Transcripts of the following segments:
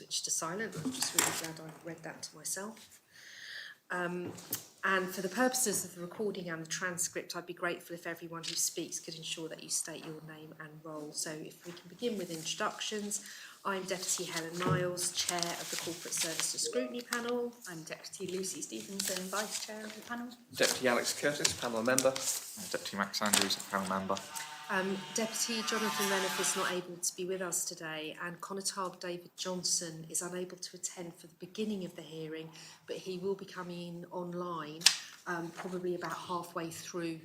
switch to silent. I'm just really glad I read that to myself. And for the purposes of the recording and the transcript, I'd be grateful if everyone who speaks could ensure that you state your name and role. So if we can begin with introductions. I'm Deputy Helen Miles, Chair of the Corporate Services Scrutiny Panel. I'm Deputy Lucy Stevenson, Vice Chair of the panel. Deputy Alex Curtis, panel member. Deputy Max Andrews, panel member. Deputy Jonathan Renniff is not able to be with us today, and Conatag David Johnson is unable to attend for the beginning of the hearing, but he will be coming in online probably about halfway through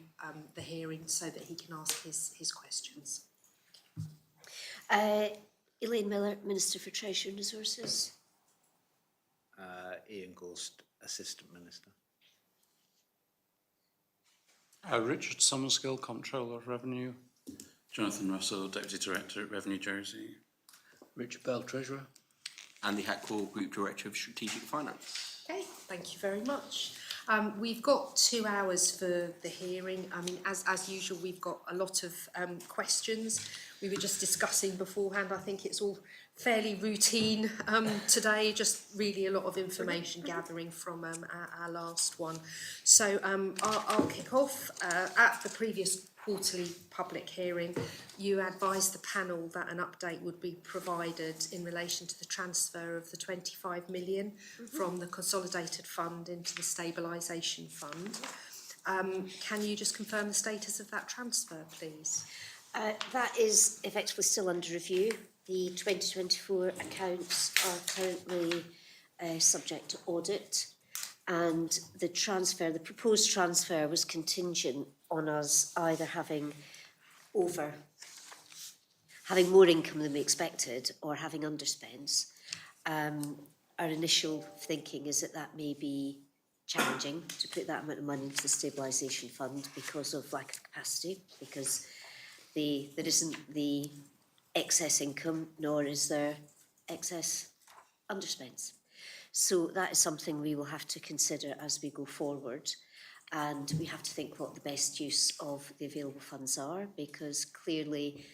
the hearing so that he can ask his questions. Elaine Miller, Minister for Treasury and Resources. Ian Gorst, Assistant Minister. Richard Summersgill, Comptroller of Revenue. Jonathan Russell, Deputy Director at Revenue Jersey. Richard Bell, Treasurer. Andy Hackwell, Group Director of Strategic Finance. Okay, thank you very much. We've got 2 hours for the hearing. I mean, as usual, we've got a lot of questions. We were just discussing beforehand. I think it's all fairly routine today, just really a lot of information gathering from our last one. So I'll kick off. At the previous quarterly public hearing, you advised the panel that an update would be provided in relation to the transfer of the 25 million from the Consolidated Fund into the Stabilisation Fund. Can you just confirm the status of that transfer, please? That is effectively still under review. The 2024 accounts are currently subject to audit, and the proposed transfer was contingent on us either having more income than we expected or having underspends. Our initial thinking is that may be challenging to put that amount of money into the stabilisation fund because of lack of capacity, because there isn't the excess income, nor is there excess underspends. So that is something we will have to consider as we go forward, and we have to think what the best use of the available funds are, because clearly,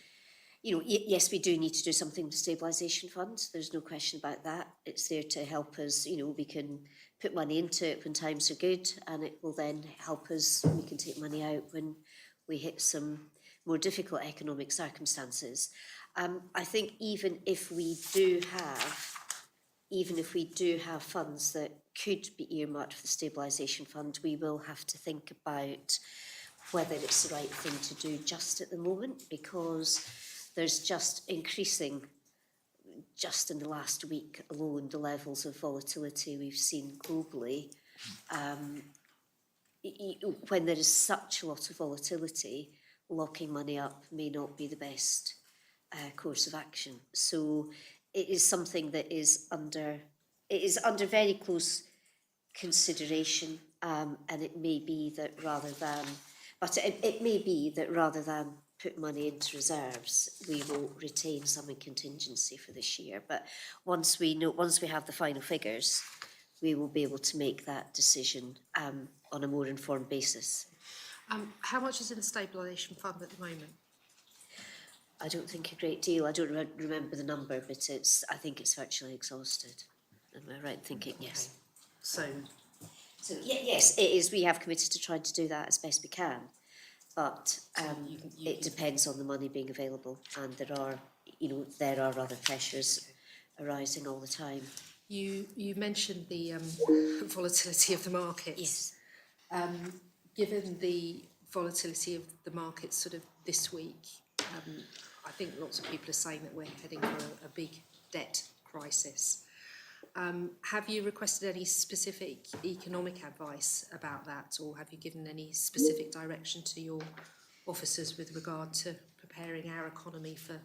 you know, yes, we do need to do something with the stabilisation fund. There's no question about that. It's there to help us, you know, we can put money into it when times are good, and it will then help us, we can take money out when we hit some more difficult economic circumstances. I think even if we do have funds that could be earmarked for the stabilisation fund, we will have to think about whether it's the right thing to do just at the moment, because there's just increasing, just in the last week alone, the levels of volatility we've seen globally. When there is such a lot of volatility, locking money up may not be the best course of action. So it is something that is under very close consideration, and it may be that rather than put money into reserves, we will retain some in contingency for this year. But once we have the final figures, we will be able to make that decision on a more informed basis. How much is in the stabilisation fund at the moment? I don't think a great deal. I don't remember the number, but I think it's virtually exhausted. Am I right in thinking? Yes. Okay. So yes, it is. We have committed to trying to do that as best we can, but it depends on the money being available, and there are other pressures arising all the time. You mentioned the volatility of the markets. Yes. Given the volatility of the markets sort of this week, I think lots of people are saying that we're heading for a big debt crisis. Have you requested any specific economic advice about that, or have you given any specific direction to your officers with regard to preparing our economy for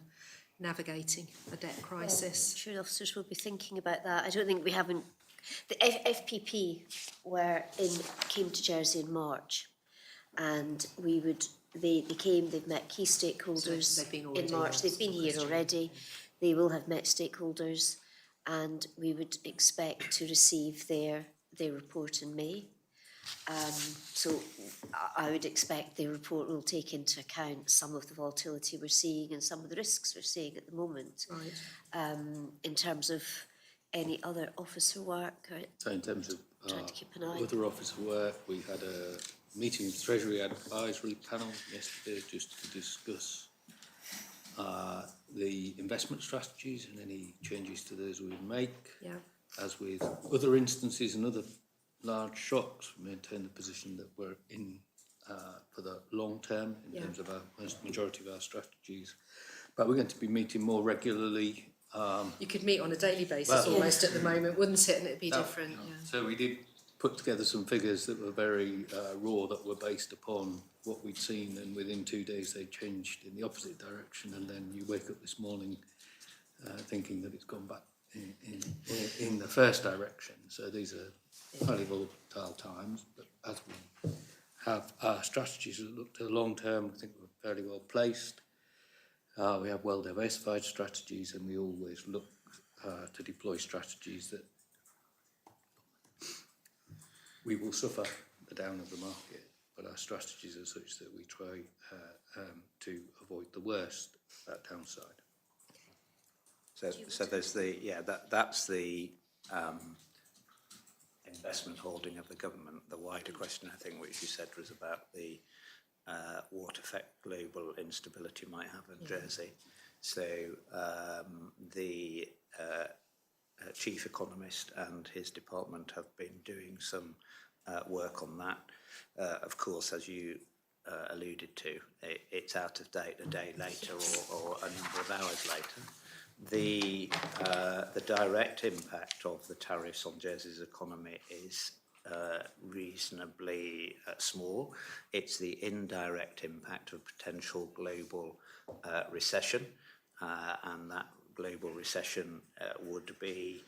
navigating a debt crisis? I'm sure officers will be thinking about that. I don't think we haven't. The FPP came to Jersey in March, and they've met key stakeholders in March. They've been here already. They will have met stakeholders, and we would expect to receive their report in May. So I would expect the report will take into account some of the volatility we're seeing and some of the risks we're seeing at the moment. Right. In terms of any other officer work or So in terms of trying to keep an eye? other officer work, we had a meeting with Treasury advisory panel yesterday just to discuss the investment strategies and any changes to those we would make. Yeah. As with other instances and other large shocks, we maintain the position that we're in for the long term in terms of our majority of our strategies. But we're going to be meeting more regularly. You could meet on a daily basis Well, almost at the moment, wouldn't it? And it'd be different. Yeah. So we did put together some figures that were very raw, that were based upon what we'd seen, and within 2 days they changed in the opposite direction, and then you wake up this morning thinking that it's gone back in the first direction. So these are highly volatile times, but as we have our strategies that look to the long term, I think we're fairly well placed. We have well diversified strategies, and we always look to deploy strategies that we will suffer the down of the market, but our strategies are such that we try to avoid the worst, that downside. So there's the, that's the investment holding of the government. The wider question, I think, which you said was about the what effect global instability might have in Jersey. So the chief economist and his department have been doing some work on that. Of course, as you alluded to, it's out of date a day later or a number of hours later. The direct impact of the tariffs on Jersey's economy is reasonably small. It's the indirect impact of potential global recession, and that global recession would be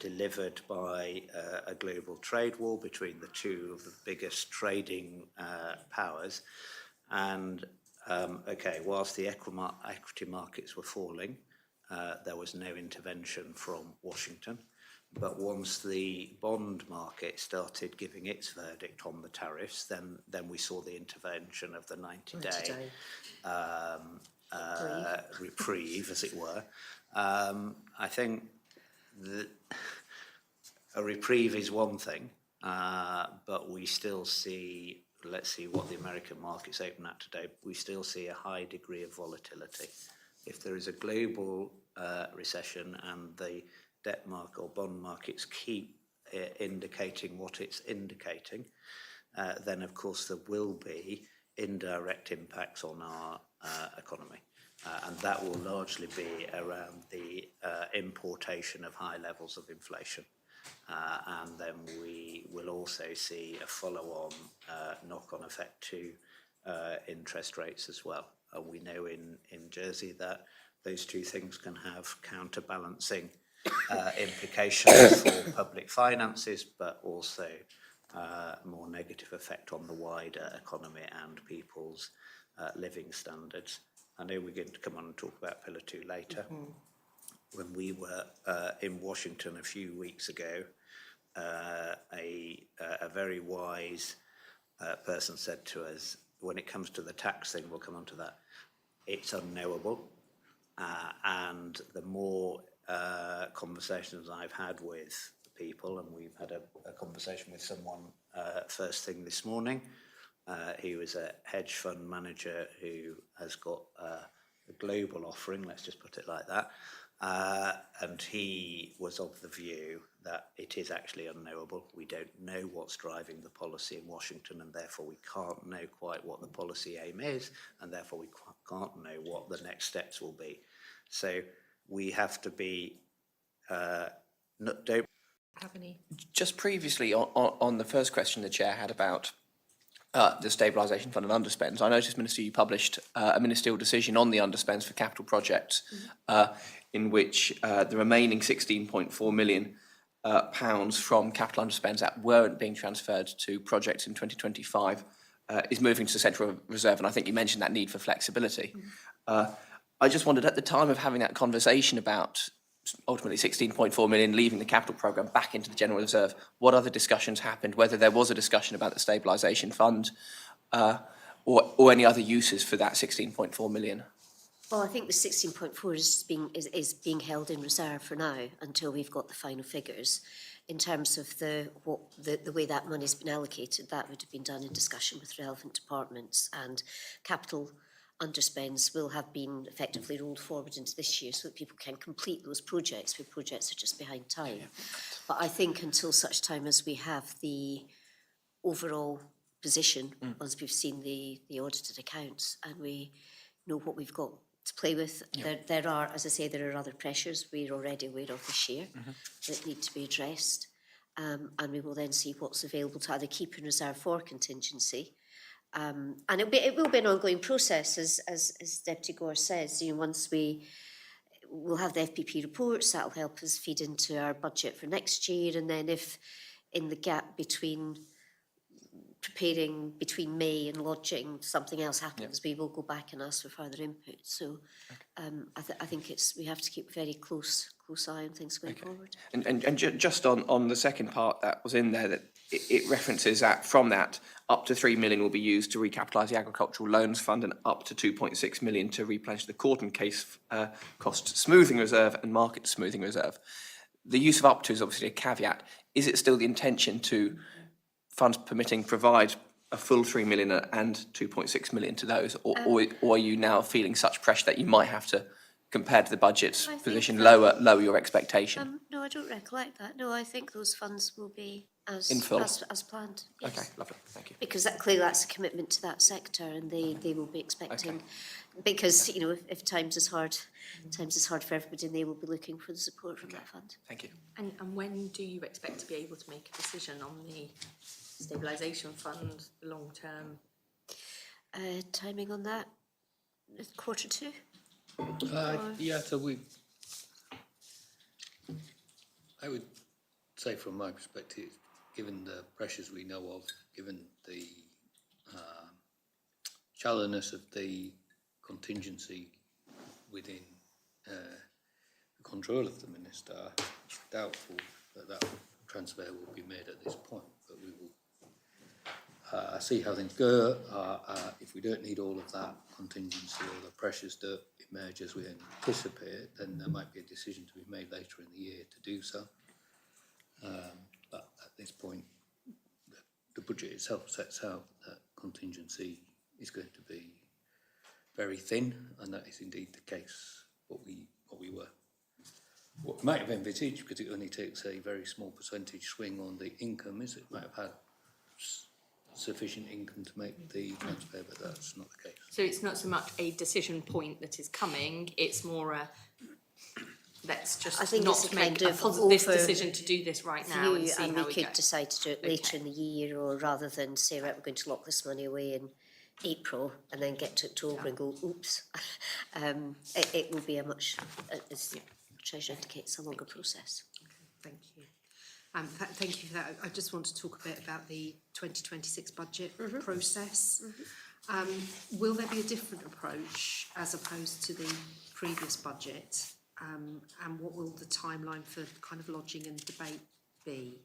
delivered by a global trade war between the two of the biggest trading powers. And whilst the equity markets were falling, there was no intervention from Washington. But once the bond market started giving its verdict on the tariffs, then we saw the intervention of the 90-day reprieve, as it were. I think that a reprieve is one thing, but we still see, let's see what the American markets open at today, we still see a high degree of volatility. If there is a global recession and the debt market or bond markets keep indicating what it's indicating, then of course there will be indirect impacts on our economy. And that will largely be around the importation of high levels of inflation. And then we will also see a follow-on knock-on effect to interest rates as well. We know in Jersey that those two things can have counterbalancing implications for public finances, but also more negative effect on the wider economy and people's living standards. I know we're going to come on and talk about Pillar 2 later. When we were in Washington a few weeks ago, a very wise person said to us, when it comes to the tax thing, we'll come on to that, it's unknowable. And the more conversations I've had with people, and we've had a conversation with someone first thing this morning. He was a hedge fund manager who has got a global offering, let's just put it like that. And he was of the view that it is actually unknowable. We don't know what's driving the policy in Washington, and therefore we can't know quite what the policy aim is, and therefore we can't know what the next steps will be. So we have to be, don't Have any? Just previously on the first question the Chair had about the stabilisation fund and underspends, I noticed, Minister, you published a ministerial decision on the underspends for capital projects, in which the remaining £16.4 million from capital underspends that weren't being transferred to projects in 2025 is moving to the Central Reserve, and I think you mentioned that need for flexibility. I just wondered, at the time of having that conversation about ultimately 16.4 million leaving the capital programme back into the General Reserve, what other discussions happened, whether there was a discussion about the stabilisation fund or any other uses for that 16.4 million? Well, I think the 16.4 is being held in reserve for now until we've got the final figures. In terms of the way that money's been allocated, that would have been done in discussion with relevant departments, and capital underspends will have been effectively rolled forward into this year so that people can complete those projects where projects are just behind time. But I think until such time as we have the overall position, once we've seen the audited accounts and we know what we've got to play with, there are, as I say, there are other pressures we're already aware of this year that need to be addressed, and we will then see what's available to either keep in reserve for contingency. And it will be an ongoing process, as Deputy Gore says. You know, once we'll have the FPP reports, that'll help us feed into our budget for next year, and then if in the gap between preparing between May and lodging something else happens, we will go back and ask for further input. So I think we have to keep a very close eye on things going forward. And just on the second part that was in there, that it references that from that up to 3 million will be used to recapitalise the agricultural loans fund, and up to 2.6 million to replenish the court and case cost smoothing reserve and market smoothing reserve. The use of up to is obviously a caveat. Is it still the intention to, funds permitting, provide a full 3 million and 2.6 million to those, or are you now feeling such pressure that you might have to, compared to the budget's position, lower your expectation? No, I don't recollect that. No, I think those funds will be as in full, as planned. Yes. Okay, lovely, thank you. Because clearly that's a commitment to that sector, and they will be expecting, because you know, if times is hard for everybody, and they will be looking for the support from that fund. Thank you. And when do you expect to be able to make a decision on the stabilisation fund, long term? Timing on that, Q2? Yeah, so I would say from my perspective, given the pressures we know of, given the shallowness of the contingency within the control of the Minister, doubtful that transfer will be made at this point, but we will see how things go. If we don't need all of that contingency or the pressures don't emerge as we anticipate, then there might be a decision to be made later in the year to do so. But at this point, the budget itself sets out that contingency is going to be very thin, and that is indeed the case. What we might have envisaged, because it only takes a very small percentage swing on the income, is it might have had sufficient income to make the transfer, but that's not the case. So it's not so much a decision point that is coming, it's more a let's just not make this decision to do this right now and see how we go. We could decide to do it later in the year, or rather than say, right, we're going to lock this money away in April and then get to October and go, oops. It will be a much, as Treasury indicates, a longer process. Thank you. Thank you for that. I just want to talk a bit about the 2026 budget process. Will there be a different approach as opposed to the previous budget? And what will the timeline for kind of lodging and debate be?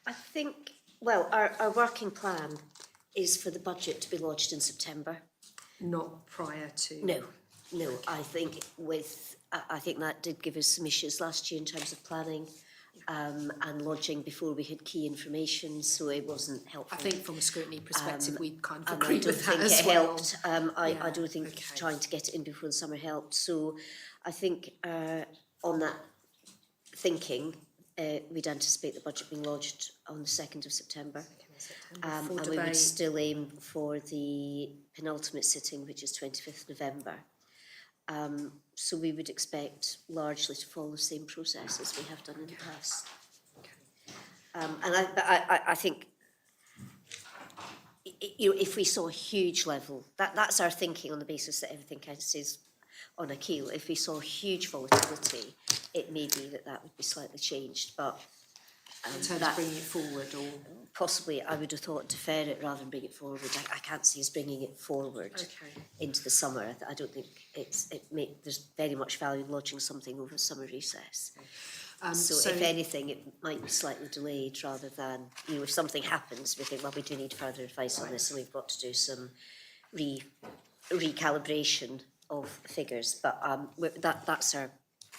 I think, well, our working plan is for the budget to be lodged in September. Not prior to? No. I think that did give us some issues last year in terms of planning and lodging before we had key information, so it wasn't helpful. I think from a scrutiny perspective, we kind of agreed with that as well. Helped. I don't think trying to get it in before the summer helped. So I think on that thinking, we'd anticipate the budget being lodged on the 2nd of September. And we would still aim for the penultimate sitting, which is 25th November. So we would expect largely to follow the same process as we have done in the past. And I think, you know, if we saw a huge level, that's our thinking on the basis that everything kind of stays on a keel. If we saw huge volatility, it may be that would be slightly changed, but in terms of bringing it forward, or possibly I would have thought defer it rather than bring it forward. I can't see us bringing it forward into the summer. I don't think there's very much value in lodging something over summer recess. So if anything, it might be slightly delayed rather than, you know, if something happens, we think, well, we do need further advice on this, and we've got to do some recalibration of figures, but that's our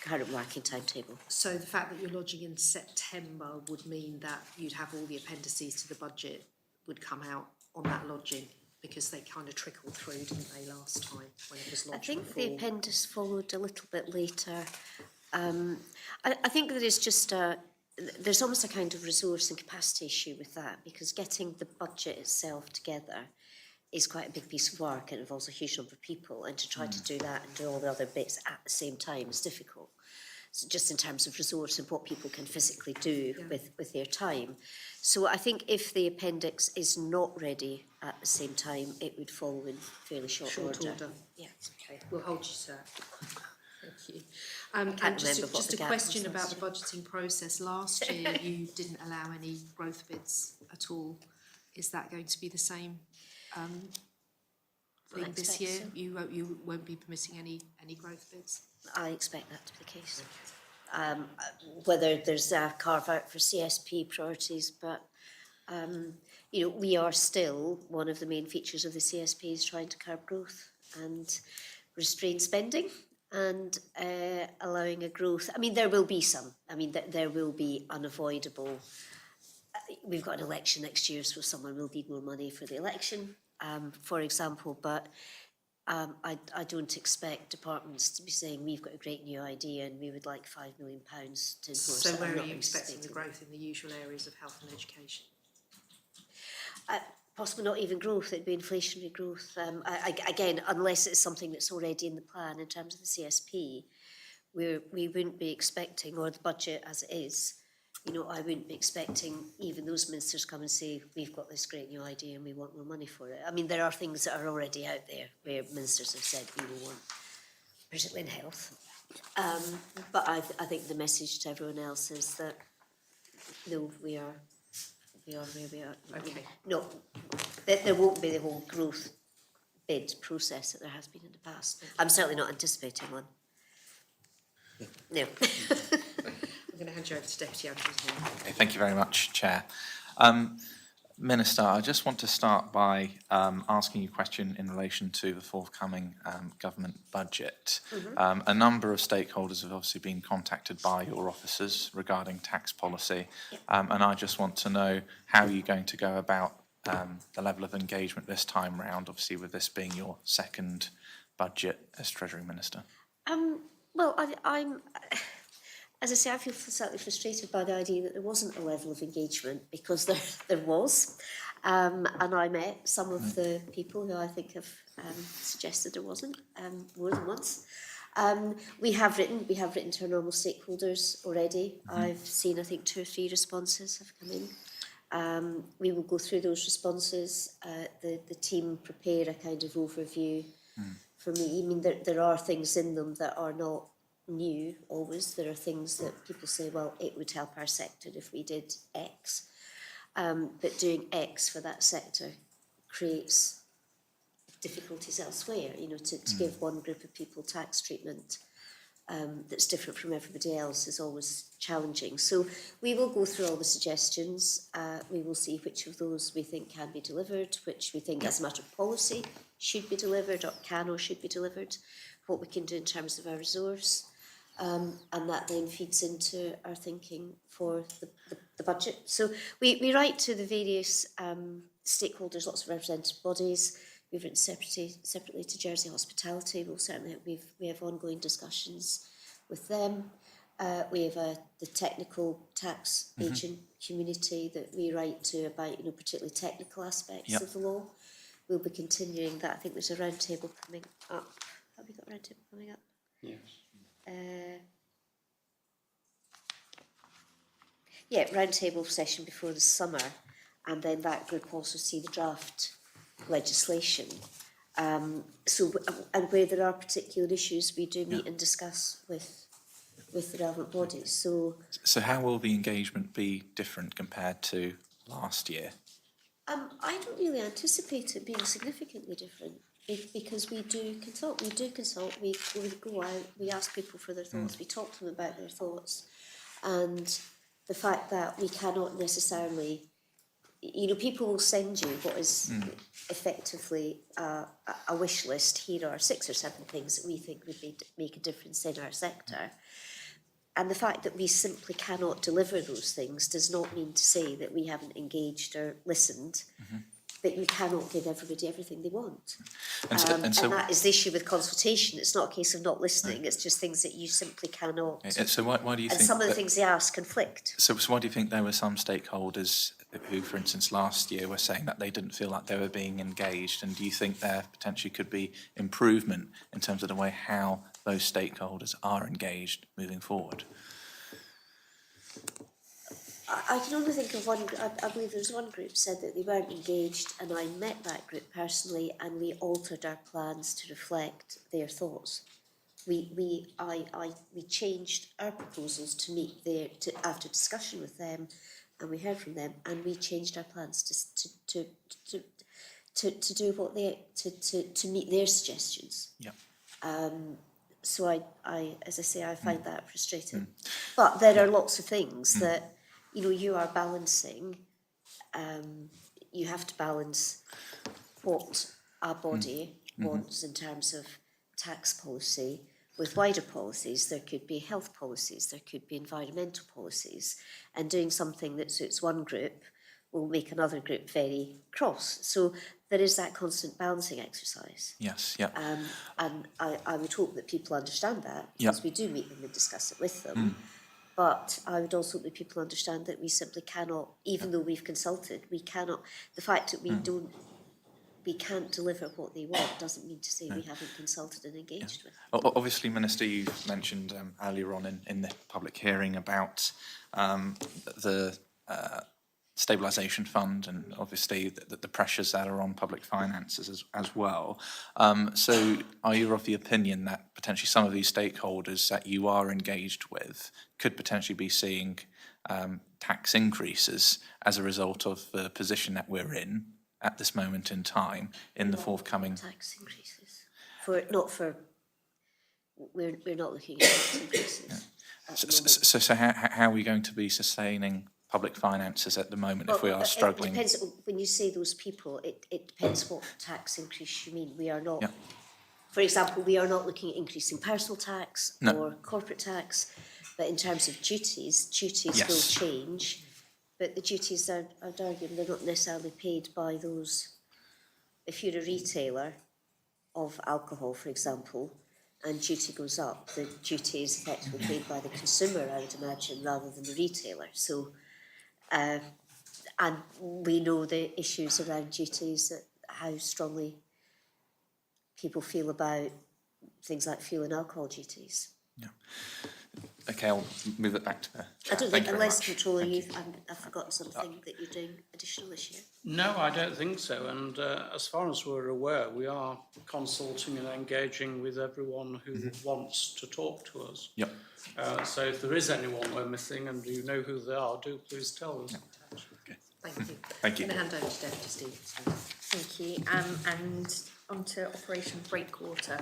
current working timetable. So the fact that you're lodging in September would mean that you'd have all the appendices to the budget would come out on that lodging, because they kind of trickled through, didn't they, last time when it was lodged? I think before? the appendix followed a little bit later. I think there is just there's almost a kind of resource and capacity issue with that, because getting the budget itself together is quite a big piece of work and involves a huge number of people, and to try to do that and do all the other bits at the same time is difficult. So just in terms of resource and what people can physically do with their time. So I think if the appendix is not ready at the same time, it would follow in fairly short order. Yeah, okay, we'll hold you to that. Thank you. And just a question about the budgeting process. Last year, you didn't allow any growth bids at all. Is that going to be the same thing this year? So. You won't be permitting any growth bids? I expect that to be the case. Whether there's a carve out for CSP priorities, but you know, we are still, one of the main features of the CSP is trying to curb growth and restrain spending and allowing a growth. I mean, there will be some. I mean, there will be unavoidable. We've got an election next year, so someone will need more money for the election, for example, but I don't expect departments to be saying we've got a great new idea and we would like £5 million to enforce it. So where are you expecting the growth in the usual areas of health and education? Possibly not even growth, it'd be inflationary growth. Again, unless it's something that's already in the plan in terms of the CSP, we wouldn't be expecting, or the budget as it is, you know, I wouldn't be expecting even those ministers come and say, we've got this great new idea and we want more money for it. I mean, there are things that are already out there where ministers have said we will want, particularly in health. But I think the message to everyone else is that, no, we are where we are. Okay. No, there won't be the whole growth bid process that there has been in the past. I'm certainly not anticipating one. No. I'm going to hand you over to Deputy Andrews now. Okay, thank you very much, Chair. Minister, I just want to start by asking you a question in relation to the forthcoming government budget. A number of stakeholders have obviously been contacted by your officers regarding tax policy, and I just want to know how you're going to go about the level of engagement this time round, obviously with this being your second budget as Treasury Minister. Well, I'm as I say, I feel slightly frustrated by the idea that there wasn't a level of engagement, because there was. And I met some of the people who I think have suggested there wasn't, more than once. We have written to our normal stakeholders already. I've seen, I think, 2 or 3 responses have come in. We will go through those responses. The team prepare a kind of overview for me. I mean, there are things in them that are not new always. There are things that people say, well, it would help our sector if we did X. But doing X for that sector creates difficulties elsewhere, you know, to give one group of people tax treatment that's different from everybody else is always challenging. So we will go through all the suggestions. We will see which of those we think can be delivered, which we think as a matter of policy should be delivered or can or should be delivered, what we can do in terms of our resource. And that then feeds into our thinking for the budget. So we write to the various stakeholders, lots of representative bodies. We've written separately to Jersey Hospitality. We'll certainly we have ongoing discussions with them. We have the technical tax agent community that we write to about, you know, particularly technical aspects of the law. We'll be continuing that. I think there's a roundtable coming up. Have we got a roundtable coming up? Yes. Roundtable session before the summer, and then that group also see the draft legislation. And where there are particular issues, we do meet and discuss with the relevant bodies. So how will the engagement be different compared to last year? I don't really anticipate it being significantly different. Because we do consult, we go out, we ask people for their thoughts, we talk to them about their thoughts, and the fact that we cannot necessarily people will send you what is effectively a wish list. Here are 6 or 7 things that we think would make a difference in our sector. And the fact that we simply cannot deliver those things does not mean to say that we haven't engaged or listened, but you cannot give everybody everything they want. And that is the issue with consultation. It's not a case of not listening, it's just things that you simply cannot. So why do you think? And some of the things they ask conflict. So why do you think there were some stakeholders who, for instance, last year were saying that they didn't feel like they were being engaged? And do you think there potentially could be improvement in terms of the way how those stakeholders are engaged moving forward? I can only think of one. I believe there was one group said that they weren't engaged, and I met that group personally, and we altered our plans to reflect their thoughts. We changed our proposals to meet after discussion with them, and we heard from them, and we changed our plans to do what they to meet their suggestions. Yeah. So I as I say, I find that frustrating. But there are lots of things that you are balancing. You have to balance what our body wants in terms of tax policy with wider policies. There could be health policies, there could be environmental policies, and doing something that suits one group will make another group very cross. So there is that constant balancing exercise. Yes, yeah. And I would hope that people understand that, because we do meet them and discuss it with them. But I would also hope that people understand that we simply cannot, even though we've consulted, we cannot, the fact that we can't deliver what they want doesn't mean to say we haven't consulted and engaged with them. Obviously, Minister, you've mentioned earlier on in the public hearing about the stabilisation fund, and obviously the pressures that are on public finances as well. So are you of the opinion that potentially some of these stakeholders that you are engaged with could potentially be seeing tax increases as a result of the position that we're in at this moment in time in the forthcoming... Tax increases. We're not looking at tax increases. So how are we going to be sustaining public finances at the moment if we are struggling? It depends, when you say those people, it depends what tax increase you mean. We are not, for example, we are not looking at increasing personal tax or corporate tax, but in terms of duties will change, but the duties are arguing they're not necessarily paid by those. If you're a retailer of alcohol, for example, and duty goes up, the duty is effectively paid by the consumer, I would imagine, rather than the retailer. So and we know the issues around duties, how strongly people feel about things like fuel and alcohol duties. Yeah. Okay, I'll move it back to the chair. I don't think, unless, Controller, I've forgotten something that you're doing additional this year. No, I don't think so. And as far as we're aware, we are consulting and engaging with everyone who wants to talk to us. Yep. So if there is anyone we're missing and you know who they are, do please tell us. Okay. Thank you. Thank you. I'm going to hand over to Deputy Stevens. Thank you. And on to Operation Breakwater.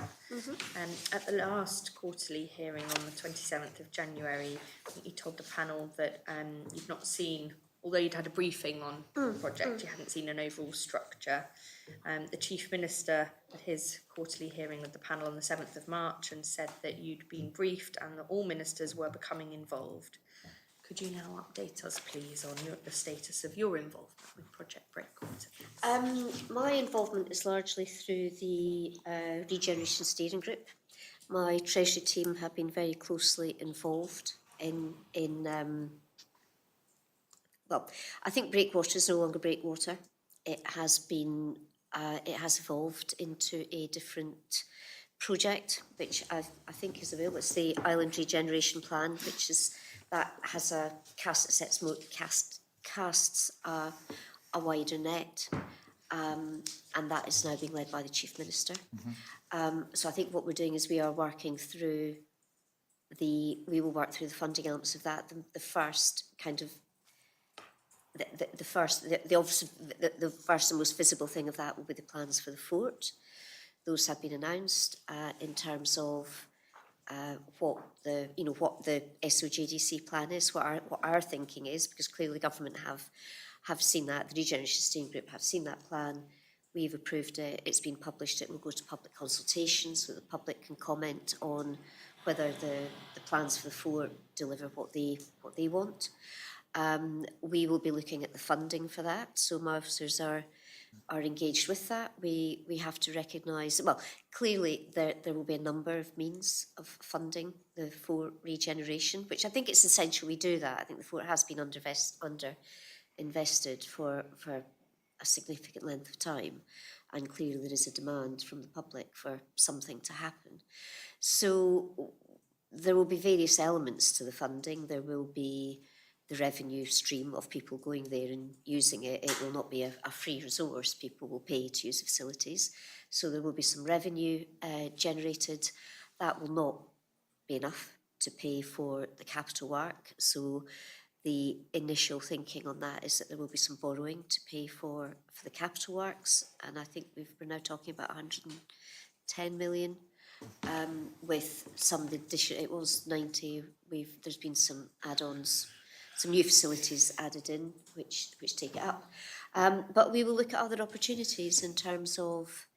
At the last quarterly hearing on the 27th of January, you told the panel that you'd not seen, although you'd had a briefing on the project, you hadn't seen an overall structure. The Chief Minister at his quarterly hearing with the panel on the 7th of March and said that you'd been briefed and that all ministers were becoming involved. Could you now update us, please, on the status of your involvement with Project Breakwater? My involvement is largely through the Regeneration Steering Group. My Treasury team have been very closely involved in well, I think Breakwater is no longer Breakwater. It has evolved into a different project, which I think is available. It's the Island Regeneration Plan, which is that has a casts a wider net, and that is now being led by the Chief Minister. So I think what we're doing is we are working through we will work through the funding elements of that. The first kind of the first and most visible thing of that will be the plans for the fort. Those have been announced in terms of what the SOJDC plan is, what our thinking is, because clearly government have seen that. The Regeneration Steering Group have seen that plan. We've approved it. It's been published. It will go to public consultation so the public can comment on whether the plans for the fort deliver what they want. We will be looking at the funding for that. So my officers are engaged with that. We have to recognise, well, clearly there will be a number of means of funding the fort regeneration, which I think it's essential we do that. I think the fort has been under invested for a significant length of time, and clearly there is a demand from the public for something to happen. So there will be various elements to the funding. There will be the revenue stream of people going there and using it. It will not be a free resource. People will pay to use the facilities. So there will be some revenue generated. That will not be enough to pay for the capital work. So the initial thinking on that is that there will be some borrowing to pay for the capital works. And I think we're now talking about 110 million. With some addition, it was 90. There's been some add-ons, some new facilities added in, which take it up. But we will look at other opportunities in terms of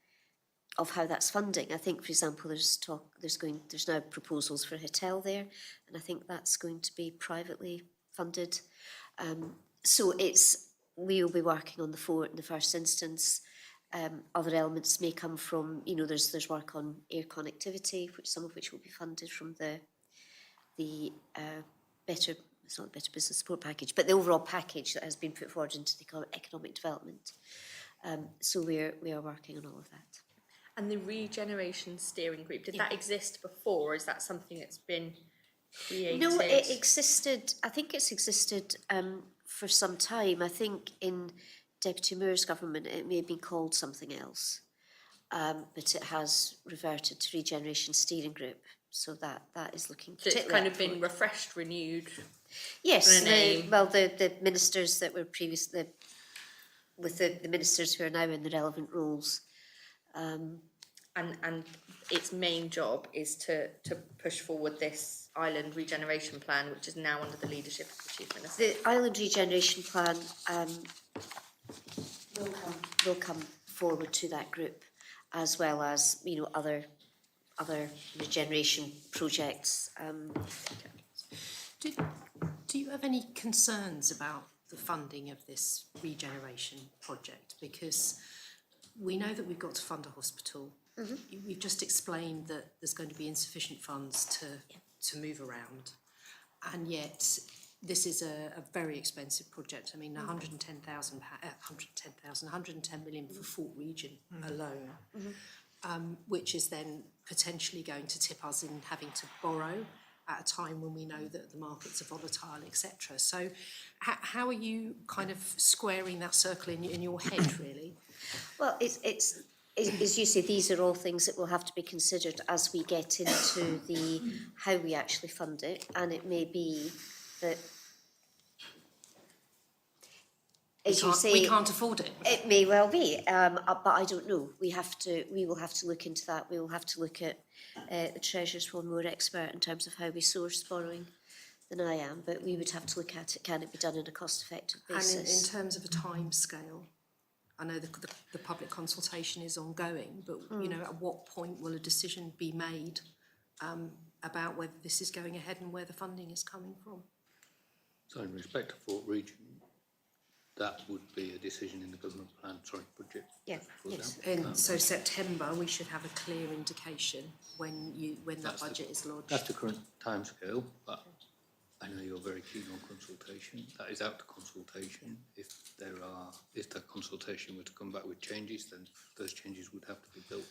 how that's funding. I think, for example, there's now proposals for a hotel there, and I think that's going to be privately funded. So we will be working on the fort in the first instance. Other elements may come from, there's work on air connectivity, some of which will be funded from the better, it's not the Better Business Support Package, but the overall package that has been put forward into the economic development. So we are working on all of that. And the Regeneration Steering Group, did that exist before, or is that something that's been created? No, it existed, I think it's existed for some time. I think in Deputy Mayor's government it may have been called something else, but it has reverted to Regeneration Steering Group. So that is looking so it's kind of been refreshed, renewed. Yes, the ministers that were previously with the ministers who are now in the relevant roles. And its main job is to push forward this island regeneration plan, which is now under the leadership of the Chief Minister. The island regeneration plan will come forward to that group, as well as other regeneration projects. Do you have any concerns about the funding of this regeneration project? Because we know that we've got to fund a hospital. Mm-hmm. We've just explained that there's going to be insufficient funds to move around, and yet this is a very expensive project. I mean, 110 million for Fort Region alone, which is then potentially going to tip us in having to borrow at a time when we know that the markets are volatile, etc. So how are you kind of squaring that circle in your head, really? Well, it's as you say, these are all things that will have to be considered as we get into how we actually fund it, and it may be that, as you say, we can't afford it. It may well be, but I don't know. We will have to look into that. We will have to look at the Treasurer's one more expert in terms of how we source borrowing than I am, but we would have to look at it. Can it be done in a cost-effective basis? And in terms of a time scale, I know the public consultation is ongoing, but at what point will a decision be made about whether this is going ahead and where the funding is coming from? So in respect to Fort Region, that would be a decision in the government plan, budget. Yeah, yes. And so September, we should have a clear indication when that budget is lodged. That's the current timescale, but I know you're very keen on consultation. That is out to consultation. If that consultation were to come back with changes, then those changes would have to be built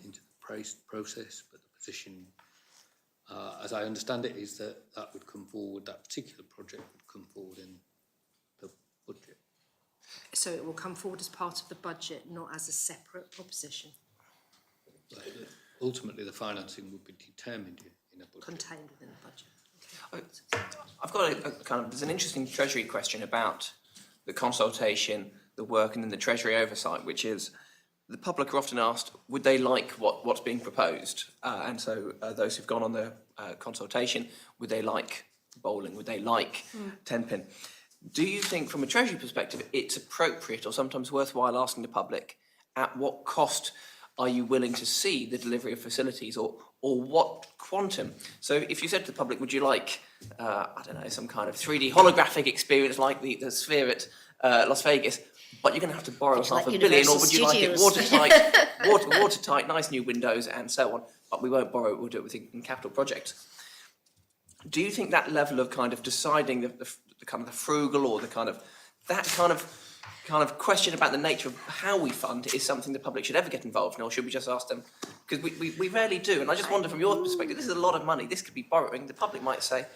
into the process. But the position, as I understand it, is that would come forward, that particular project would come forward in the budget. So it will come forward as part of the budget, not as a separate proposition. But ultimately, the financing would be determined in a budget. Contained within the budget. I've got there's an interesting Treasury question about the consultation, the work, and then the Treasury oversight, which is the public are often asked, would they like what's being proposed? And so those who've gone on the consultation, would they like bowling? Would they like 10-pin? Do you think, from a Treasury perspective, it's appropriate or sometimes worthwhile asking the public at what cost are you willing to see the delivery of facilities, or what quantum? So if you said to the public, would you like, I don't know, some kind of 3D holographic experience like the Sphere at Las Vegas, but you're going to have to borrow Would you half like a billion, or Universal would you like it Studios? watertight, watertight, nice new windows and so on, but we won't borrow it, we'll do it within capital projects? Do you think that level of kind of deciding the kind of the frugal, or the kind of that kind of question about the nature of how we fund is something the public should ever get involved in, or should we just ask them? Because we rarely do, and I just wonder from your perspective, this is a lot of money, this could be borrowing. The public might say,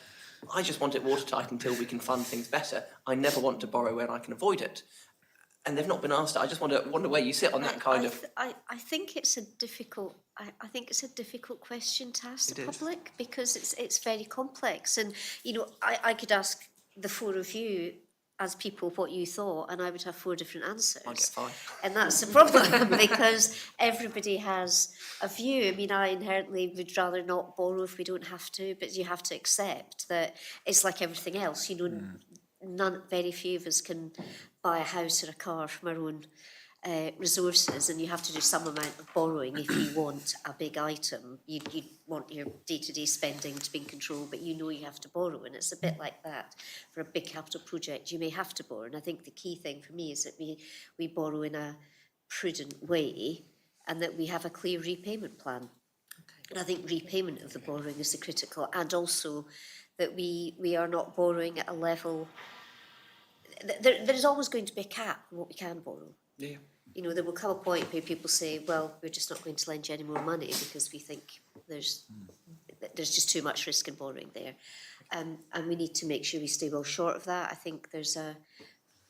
I just want it watertight until we can fund things better. I never want to borrow when I can avoid it. And they've not been asked that. I just wonder where you sit on that kind of... I think it's a difficult. I think it's a difficult question to ask the public, because it's very complex. And you know, I could ask the four of you as people what you thought, and I would have four different answers. I get 5. And that's the problem, because everybody has a view. I mean, I inherently would rather not borrow if we don't have to, but you have to accept that it's like everything else. You know, very few of us can buy a house or a car from our own resources, and you have to do some amount of borrowing if you want a big item. You want your day-to-day spending to be in control, but you know you have to borrow, and it's a bit like that. For a big capital project, you may have to borrow, and I think the key thing for me is that we borrow in a prudent way, and that we have a clear repayment plan. And I think repayment of the borrowing is the critical, and also that we are not borrowing at a level... There is always going to be a cap on what we can borrow. Yeah. You know, there will come a point where people say, well, we're just not going to lend you any more money because we think there's just too much risk in borrowing there. And we need to make sure we stay well short of that. I think there's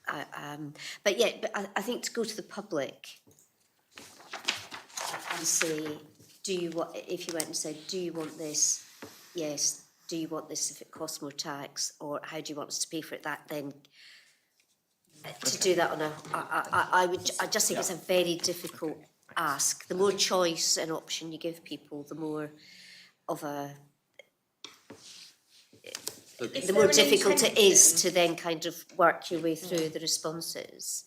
but I think to go to the public and say, if you went and said, do you want this? Yes. Do you want this if it costs more tax? Or how do you want us to pay for it? That then... To do that on I just think it's a very difficult ask. The more choice and option you give people, the more of a... the more difficult it is to then kind of work your way through the responses.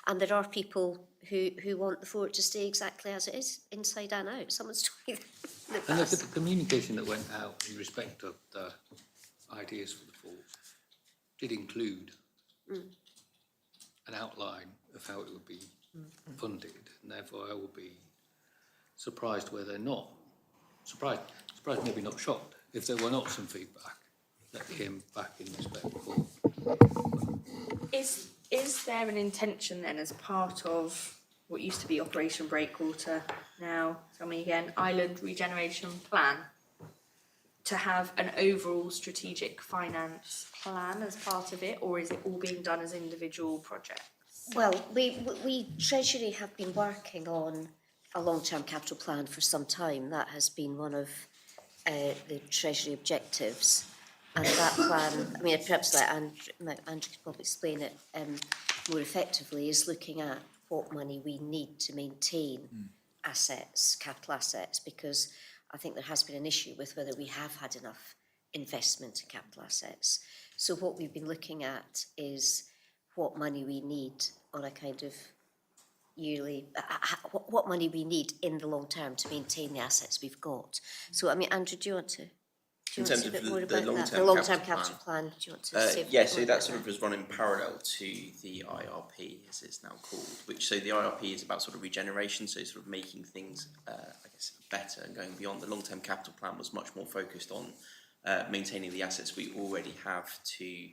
And there are people who want the fort to stay exactly as it is, inside and out. Someone's told me that. And the communication that went out in respect of the ideas for the fort did include an outline of how it would be funded, and therefore I will be surprised where they're not. Surprised, maybe not shocked, if there were not some feedback that came back in respect of the fort. Is there an intention then, as part of what used to be Operation Breakwater, now, tell me again, Island Regeneration Plan, to have an overall strategic finance plan as part of it, or is it all being done as individual projects? Well, we Treasury have been working on a long-term capital plan for some time. That has been one of the Treasury objectives. And that plan, I mean, perhaps Andrew could probably explain it more effectively, is looking at what money we need to maintain assets, capital assets, because I think there has been an issue with whether we have had enough investment in capital assets. So what we've been looking at is what money we need on a kind of yearly, what money we need in the long term to maintain the assets we've got. So, I mean, Andrew, do you want to say a bit more about that? The long-term capital plan. Do you want to say a bit Yeah, more so about that sort of was running parallel to the IRP, as it's now called, so the IRP is about sort of regeneration, so sort of making things, I guess, better and going beyond. The long-term capital plan was much more focused on maintaining the assets we already have to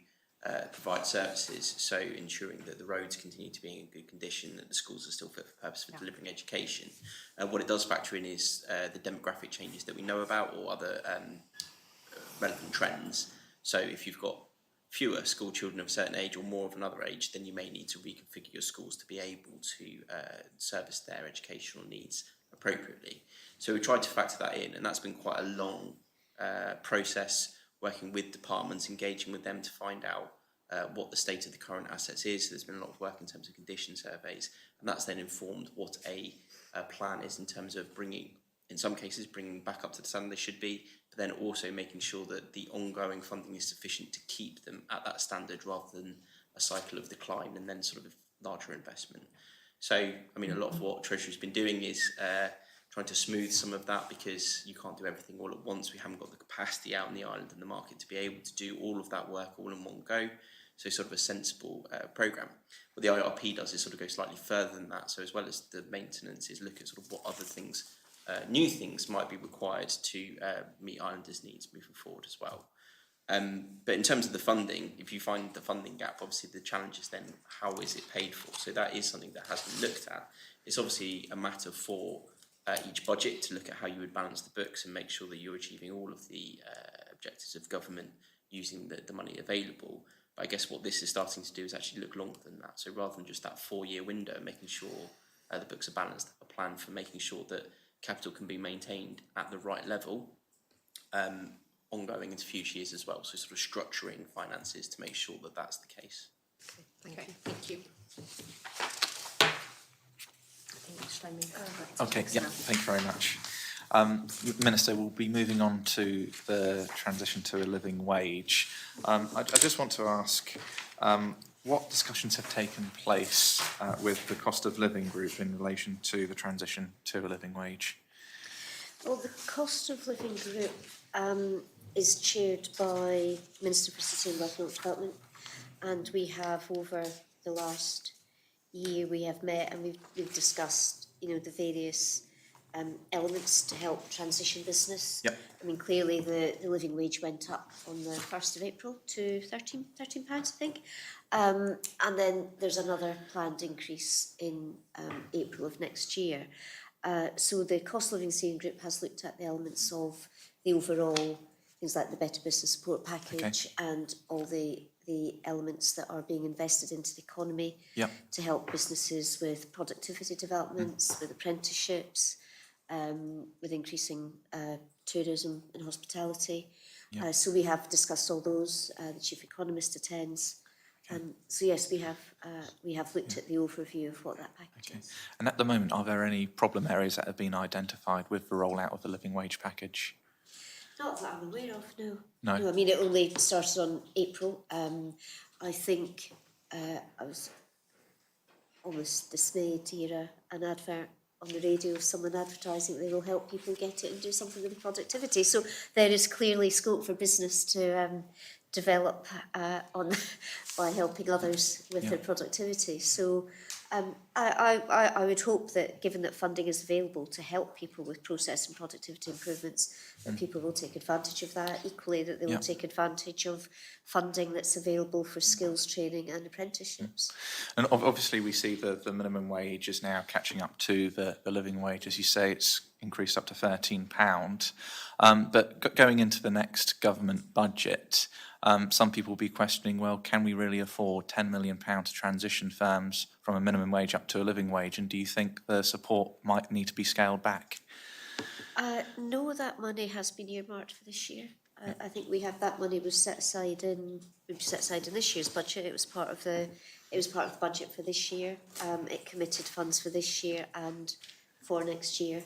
provide services, so ensuring that the roads continue to be in good condition, that the schools are still fit for purpose for delivering education. What it does factor in is the demographic changes that we know about, or other relevant trends. So if you've got fewer school children of a certain age or more of another age, then you may need to reconfigure your schools to be able to service their educational needs appropriately. So we tried to factor that in, and that's been quite a long process, working with departments, engaging with them to find out what the state of the current assets is. So there's been a lot of work in terms of condition surveys, and that's then informed what a plan is in terms of bringing, in some cases, bringing back up to the standard they should be, but then also making sure that the ongoing funding is sufficient to keep them at that standard, rather than cycle of decline and then sort of larger investment. So, I mean, a lot of what Treasury's been doing is trying to smooth some of that, because you can't do everything all at once. We haven't got the capacity out in the island and the market to be able to do all of that work all in one go. So sort of a sensible programme. What the IRP does is sort of go slightly further than that. So as well as the maintenance, is look at sort of what other things, new things might be required to meet islanders' needs moving forward as well. But in terms of the funding, if you find the funding gap, obviously the challenge is then how is it paid for? So that is something that has been looked at. It's obviously a matter for each budget to look at how you would balance the books and make sure that you're achieving all of the objectives of government using the money available. But I guess what this is starting to do is actually look longer than that. So rather than just that 4-year window, making sure the books are balanced, a plan for making sure that capital can be maintained at the right level, ongoing into future years as well. So sort of structuring finances to make sure that that's the case. Okay, thank you. Okay, yeah, thank you very much. Minister, we'll be moving on to the transition to a living wage. I just want to ask, what discussions have taken place with the cost of living group in relation to the transition to a living wage? Well, the cost of living group is chaired by Minister for Sustainable Economic Development, and we have over the last year we have met and we've discussed, you know, the various elements to help transition business. Yep. I mean, clearly the living wage went up on the 1st of April to £13, I think. And then there's another planned increase in April of next year. So the cost of living steering group has looked at the elements of the overall, things like the Better Business Support Package, and all the elements that are being invested into the economy to help businesses with productivity developments, with apprenticeships, with increasing tourism and hospitality. So we have discussed all those. The Chief Economist attends. So yes, we have looked at the overview of what that package is. And at the moment, are there any problem areas that have been identified with the rollout of the living wage package? Not that I'm aware of, no. No. I mean, it only started on April. I think I was almost dismayed to hear an advert on the radio of someone advertising that they will help people get it and do something with productivity. So there is clearly scope for business to develop by helping others with their productivity. So I would hope that, given that funding is available to help people with process and productivity improvements, that people will take advantage of that. Equally, that they will take advantage of funding that's available for skills training and apprenticeships. And obviously we see the minimum wage is now catching up to the living wage. As you say, it's increased up to £13. But going into the next government budget, some people will be questioning, well, can we really afford £10 million to transition firms from a minimum wage up to a living wage? And do you think the support might need to be scaled back? No, that money has been earmarked for this year. I think we have that money was set aside in this year's budget. It was part of the budget for this year. It committed funds for this year and for next year.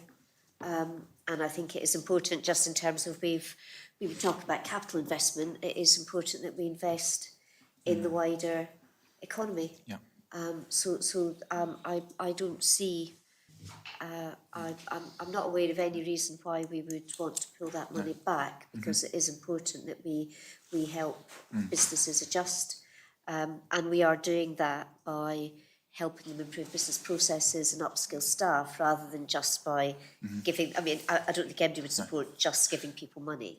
And I think it is important, just in terms of we talk about capital investment, it is important that we invest in the wider economy. I don't see, I'm not aware of any reason why we would want to pull that money back, because it is important that we help businesses adjust. And we are doing that by helping them improve business processes and upskill staff, rather than just by giving, I mean, I don't think anybody would support just giving people money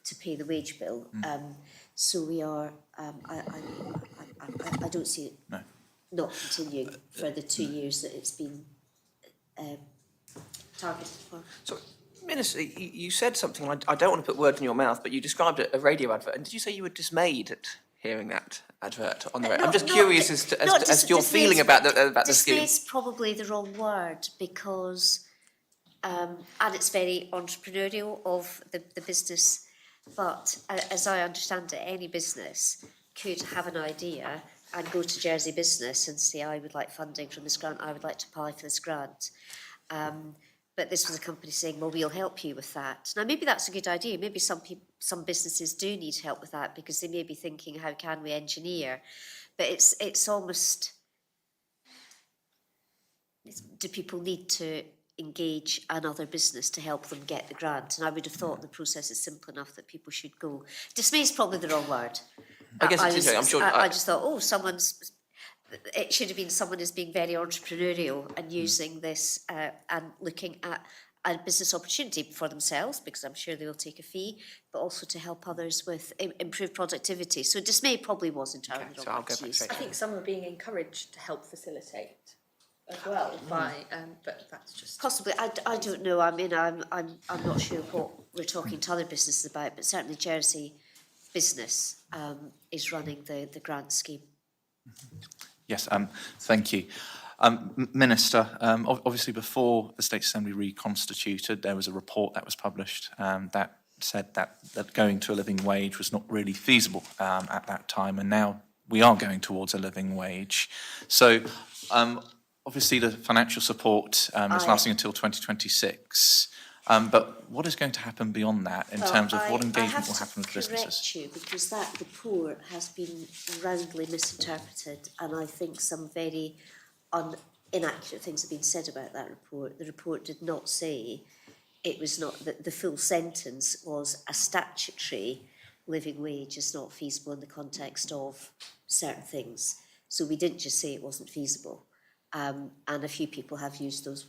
to pay the wage bill. So we are, I don't see it not continuing for the 2 years that it's been targeted for. So, Minister, you said something, I don't want to put words in your mouth, but you described a radio advert, and did you say you were dismayed at hearing that advert on the radio? I'm just curious as to your feeling about the scheme. Dismay's probably the wrong word, because, and it's very entrepreneurial of the business, but as I understand it, any business could have an idea and go to Jersey Business and say, I would like funding from this grant, I would like to apply for this grant. But this was a company saying, well, we'll help you with that. Now, maybe that's a good idea. Maybe some businesses do need help with that because they may be thinking, how can we engineer? But it's almost, do people need to engage another business to help them get the grant? And I would have thought the process is simple enough that people should go. Dismay is probably the wrong word. I guess it's interesting. I'm sure. I just thought, oh, it should have been someone who's being very entrepreneurial and using this and looking at a business opportunity for themselves, because I'm sure they will take a fee, but also to help others with improved productivity. So Dismay probably was entirely Okay, so wrong I'll go to back use. straight I think some are being encouraged to help facilitate as well by, but that's just. Possibly, I don't know. I mean, I'm not sure what we're talking to other businesses about, but certainly Jersey Business is running the grant scheme. Yes, thank you. Minister, obviously before the State Assembly reconstituted, there was a report that was published that said that going to a living wage was not really feasible at that time, and now we are going towards a living wage. So obviously the financial support is lasting until 2026. But what is going to happen beyond that in terms of what engagement will happen with businesses? I have to correct you, because that report has been roundly misinterpreted, and I think some very inaccurate things have been said about that report. The report did not say it was not, the full sentence was a statutory living wage is not feasible in the context of certain things. So we didn't just say it wasn't feasible. And a few people have used those,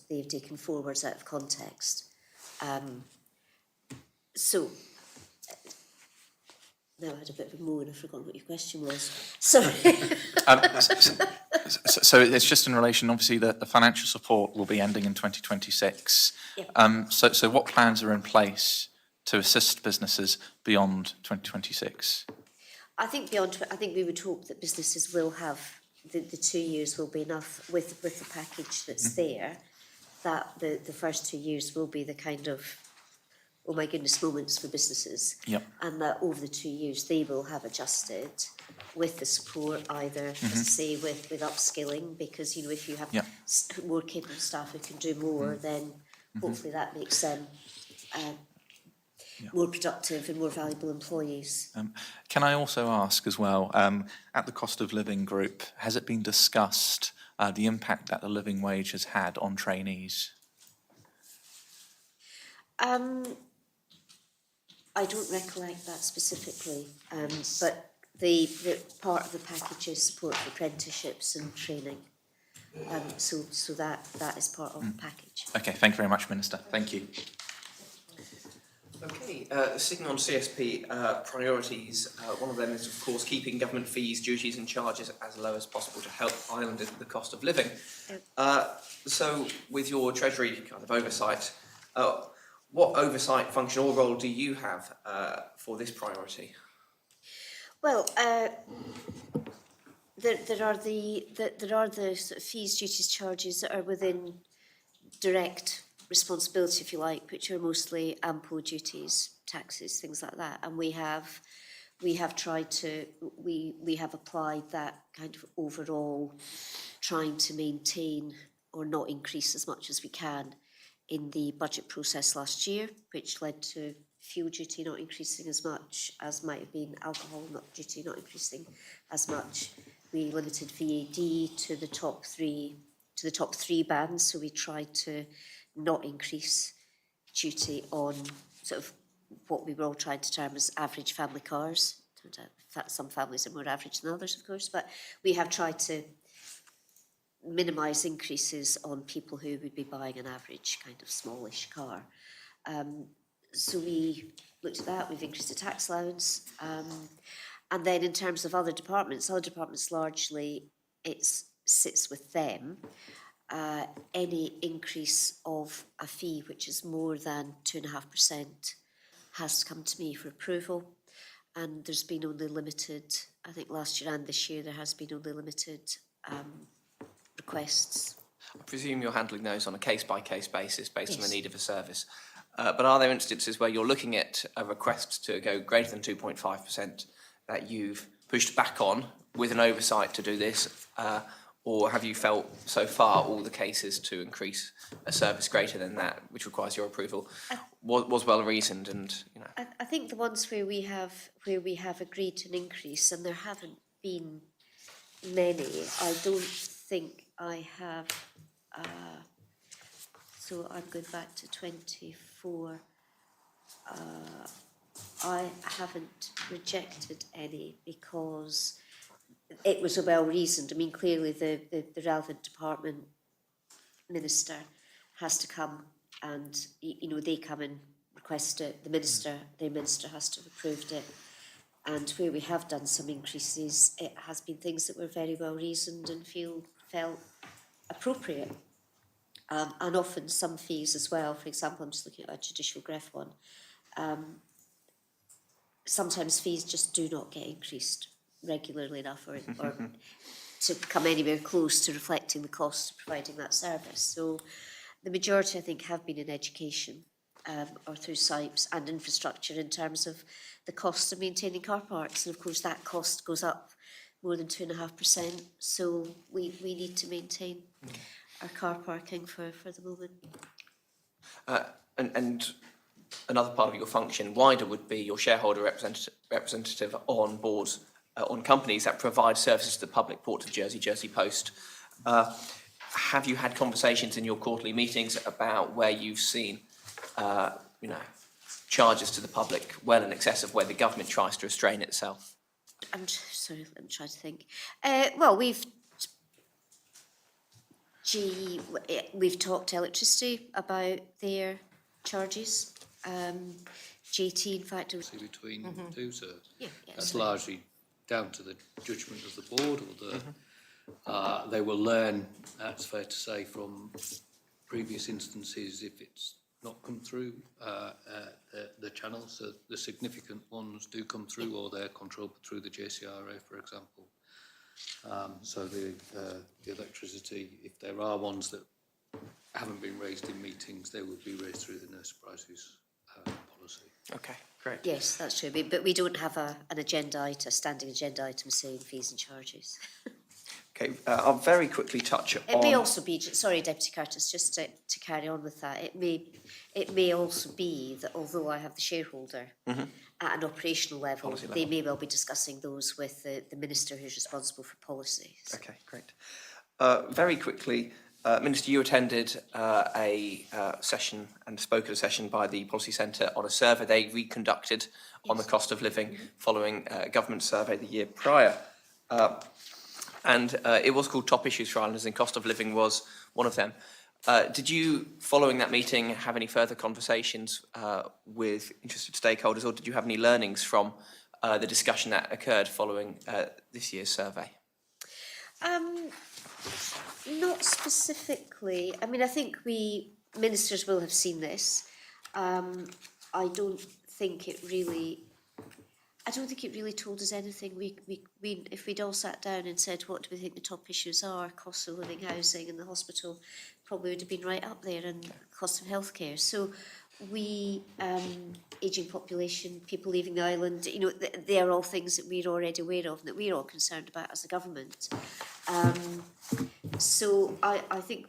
they've taken 4 words out of context. So, now I had a bit of a moan, I've forgotten what your question was. Sorry. So it's just in relation, obviously, the financial support will be ending in 2026. Yeah. So what plans are in place to assist businesses beyond 2026? I think we would hope that businesses will have, the 2 years will be enough with the package that's there, that the first 2 years will be the kind of, oh my goodness, moments for businesses. Yep. And that over the 2 years they will have adjusted with the support, either, as I say, with upskilling, because, you know, if you have more capable staff who can do more, then hopefully that makes them more productive and more valuable employees. Can I also ask as well, at the cost of living group, has it been discussed the impact that the living wage has had on trainees? I don't recollect that specifically, but the part of the package is support for apprenticeships and training. So that is part of the package. Okay, thank you very much, Minister. Thank you. Okay, sticking on CSP priorities, one of them is, of course, keeping government fees, duties and charges as low as possible to help islanders with the cost of living. So with your Treasury kind of oversight, what oversight function or role do you have for this priority? Well, there are the sort of fees, duties, charges that are within direct responsibility, if you like, which are mostly AMPO duties, taxes, things like that. And we have tried to, we have applied that kind of overall, trying to maintain or not increase as much as we can in the budget process last year, which led to fuel duty not increasing as much as might have been alcohol duty not increasing as much. We limited VAD to the top three bands, so we tried to not increase duty on sort of what we were all trying to term as average family cars. Turns out some families are more average than others, of course, but we have tried to minimise increases on people who would be buying an average kind of smallish car. So we looked at that, we've increased the tax allowance. And then in terms of other departments largely it sits with them. Any increase of a fee which is more than 2.5% has to come to me for approval. And there's been only limited, I think last year and this year, there has been only limited requests. I presume you're handling those on a case-by-case basis based on the need of a service. But are there instances where you're looking at a request to go greater than 2.5% that you've pushed back on with an oversight to do this, Or have you felt so far all the cases to increase a service greater than that, which requires your approval, was well reasoned and, you know? I think the ones where we have agreed to an increase, and there haven't been many, I don't think I have, so I'm going back to 24, I haven't rejected any because it was a well reasoned. I mean, clearly the relevant department minister has to come and, you know, they come and request it, the minister has to have approved it. And where we have done some increases, it has been things that were very well reasoned and felt appropriate. And often some fees as well. For example, I'm just looking at a judicial gref one. Sometimes fees just do not get increased regularly enough or to come anywhere close to reflecting the cost of providing that service. So the majority, I think, have been in education or through SIPes and infrastructure in terms of the cost of maintaining car parks. And of course, that cost goes up more than 2.5%. So we need to maintain our car parking for the moment. And another part of your function, wider, would be your shareholder representative on boards, on companies that provide services to the public, Port of Jersey, Jersey Post. Have you had conversations in your quarterly meetings about where you've seen, you know, charges to the public well in excess of where the government tries to restrain itself? I'm trying to think. Well, we've talked electricity about their charges. GT, in fact, Between the two, so that's so- largely down to the judgment of the board, or they will learn, that's fair to say, from previous instances if it's not come through the channel. So the significant ones do come through, or they're controlled through the JCRA, for example. So the electricity, if there are ones that haven't been raised in meetings, they would be raised through the no surprises policy. Okay, great. Yes, that's true. But we don't have an agenda item, a standing agenda item saying fees and charges. Okay, I'll very quickly touch on... It may also be, sorry, Deputy Curtis, just to carry on with that, it may also be that although I have the shareholder at an operational level, they may well be discussing those with the Minister who's responsible for policy. So. Okay, great. Very quickly, Minister, you attended a session and spoke at a session by the Policy Centre on a survey they reconducted on the cost of living following a government survey the year prior. And it was called Top Issues for Islanders, and cost of living was one of them. Did you, following that meeting, have any further conversations with interested stakeholders, or did you have any learnings from the discussion that occurred following this year's survey? Not specifically. I mean, I think ministers will have seen this. I don't think it really told us anything. We if we'd all sat down and said, what do we think the top issues are, cost of living, housing, and the hospital probably would have been right up there, and cost of healthcare. So ageing population, people leaving the island, you know, they are all things that we're already aware of and that we're all concerned about as a government. So I think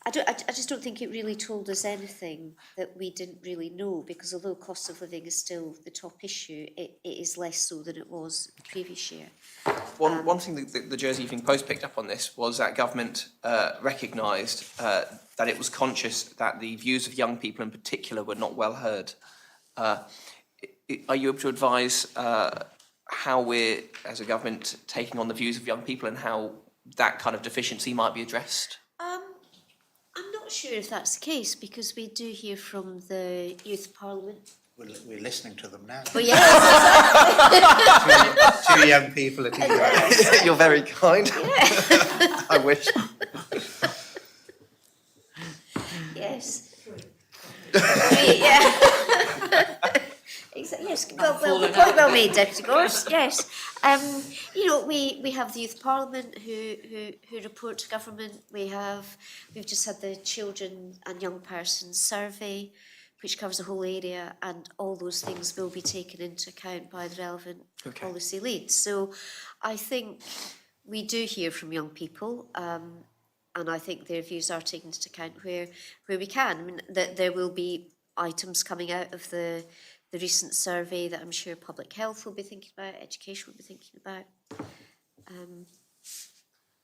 I just don't think it really told us anything that we didn't really know, because although cost of living is still the top issue, it is less so than it was the previous year. One thing that the Jersey Evening Post picked up on this was that government recognised that it was conscious that the views of young people in particular were not well heard. Are you able to advise how we're, as a government, taking on the views of young people and how that kind of deficiency might be addressed? I'm not sure if that's the case, because we do hear from the Youth Parliament. We're listening to them now. Oh yes. Two young people. You're very kind. Yeah. I wish. Yes. Yeah. Exactly. Yes. Point well made, Deputy Gorse. Yes. You know, we have the Youth Parliament who report to government. We've just had the Children and Young Persons Survey, which covers the whole area, and all those things will be taken into account by the relevant policy leads. So I think we do hear from young people, and I think their views are taken into account where we can. I mean, there will be items coming out of the recent survey that I'm sure public health will be thinking about, education will be thinking about.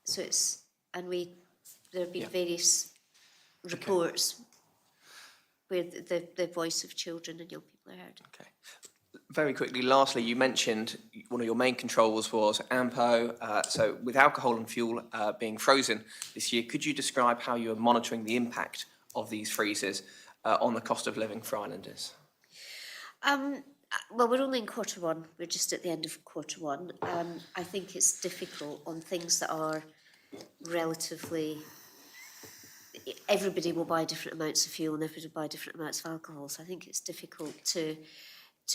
So it's, and there have been various reports where the voice of children and young people are heard. Okay. Very quickly, lastly, you mentioned one of your main controls was AMPO. So with alcohol and fuel being frozen this year, could you describe how you are monitoring the impact of these freezes on the cost of living for islanders? Well, we're only in quarter one. We're just at the end of quarter one. I think it's difficult on things that are relatively... Everybody will buy different amounts of fuel and everybody will buy different amounts of alcohol. So I think it's difficult to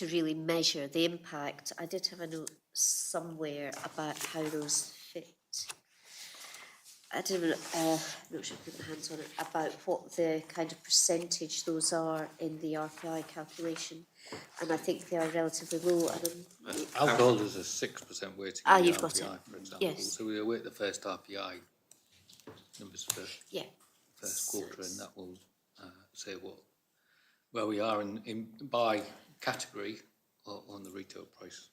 really measure the impact. I did have a note somewhere about how those fit. I didn't not sure I put my hands on it, about what the kind of percentage those are in the RPI calculation. And I think they are relatively low. Alcohol is a 6% weighting in the you've got RPI, it. for example. Yes. So we await the first RPI numbers for Yeah. first quarter, and that will say where we are in by category on the retail price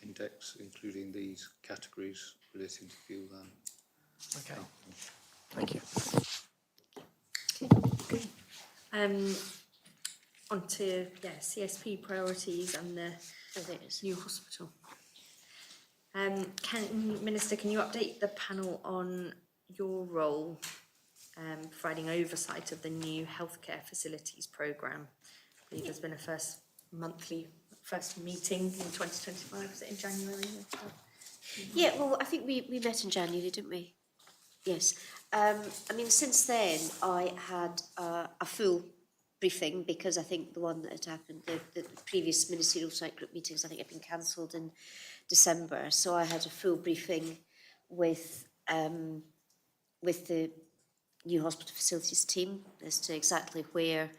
index, including these categories relating to fuel and Okay. Thank you. On to CSP priorities and the new hospital. Minister, can you update the panel on your role providing oversight of the new healthcare facilities programme? I believe there's been a first meeting in 2025, was it in January? Yeah, well, I think we met in January, didn't we? Yes. I mean, since then, I had a full briefing because I think the one that had happened, the previous ministerial site group meetings, I think had been cancelled in December. So I had a full briefing with the new hospital facilities team as to exactly where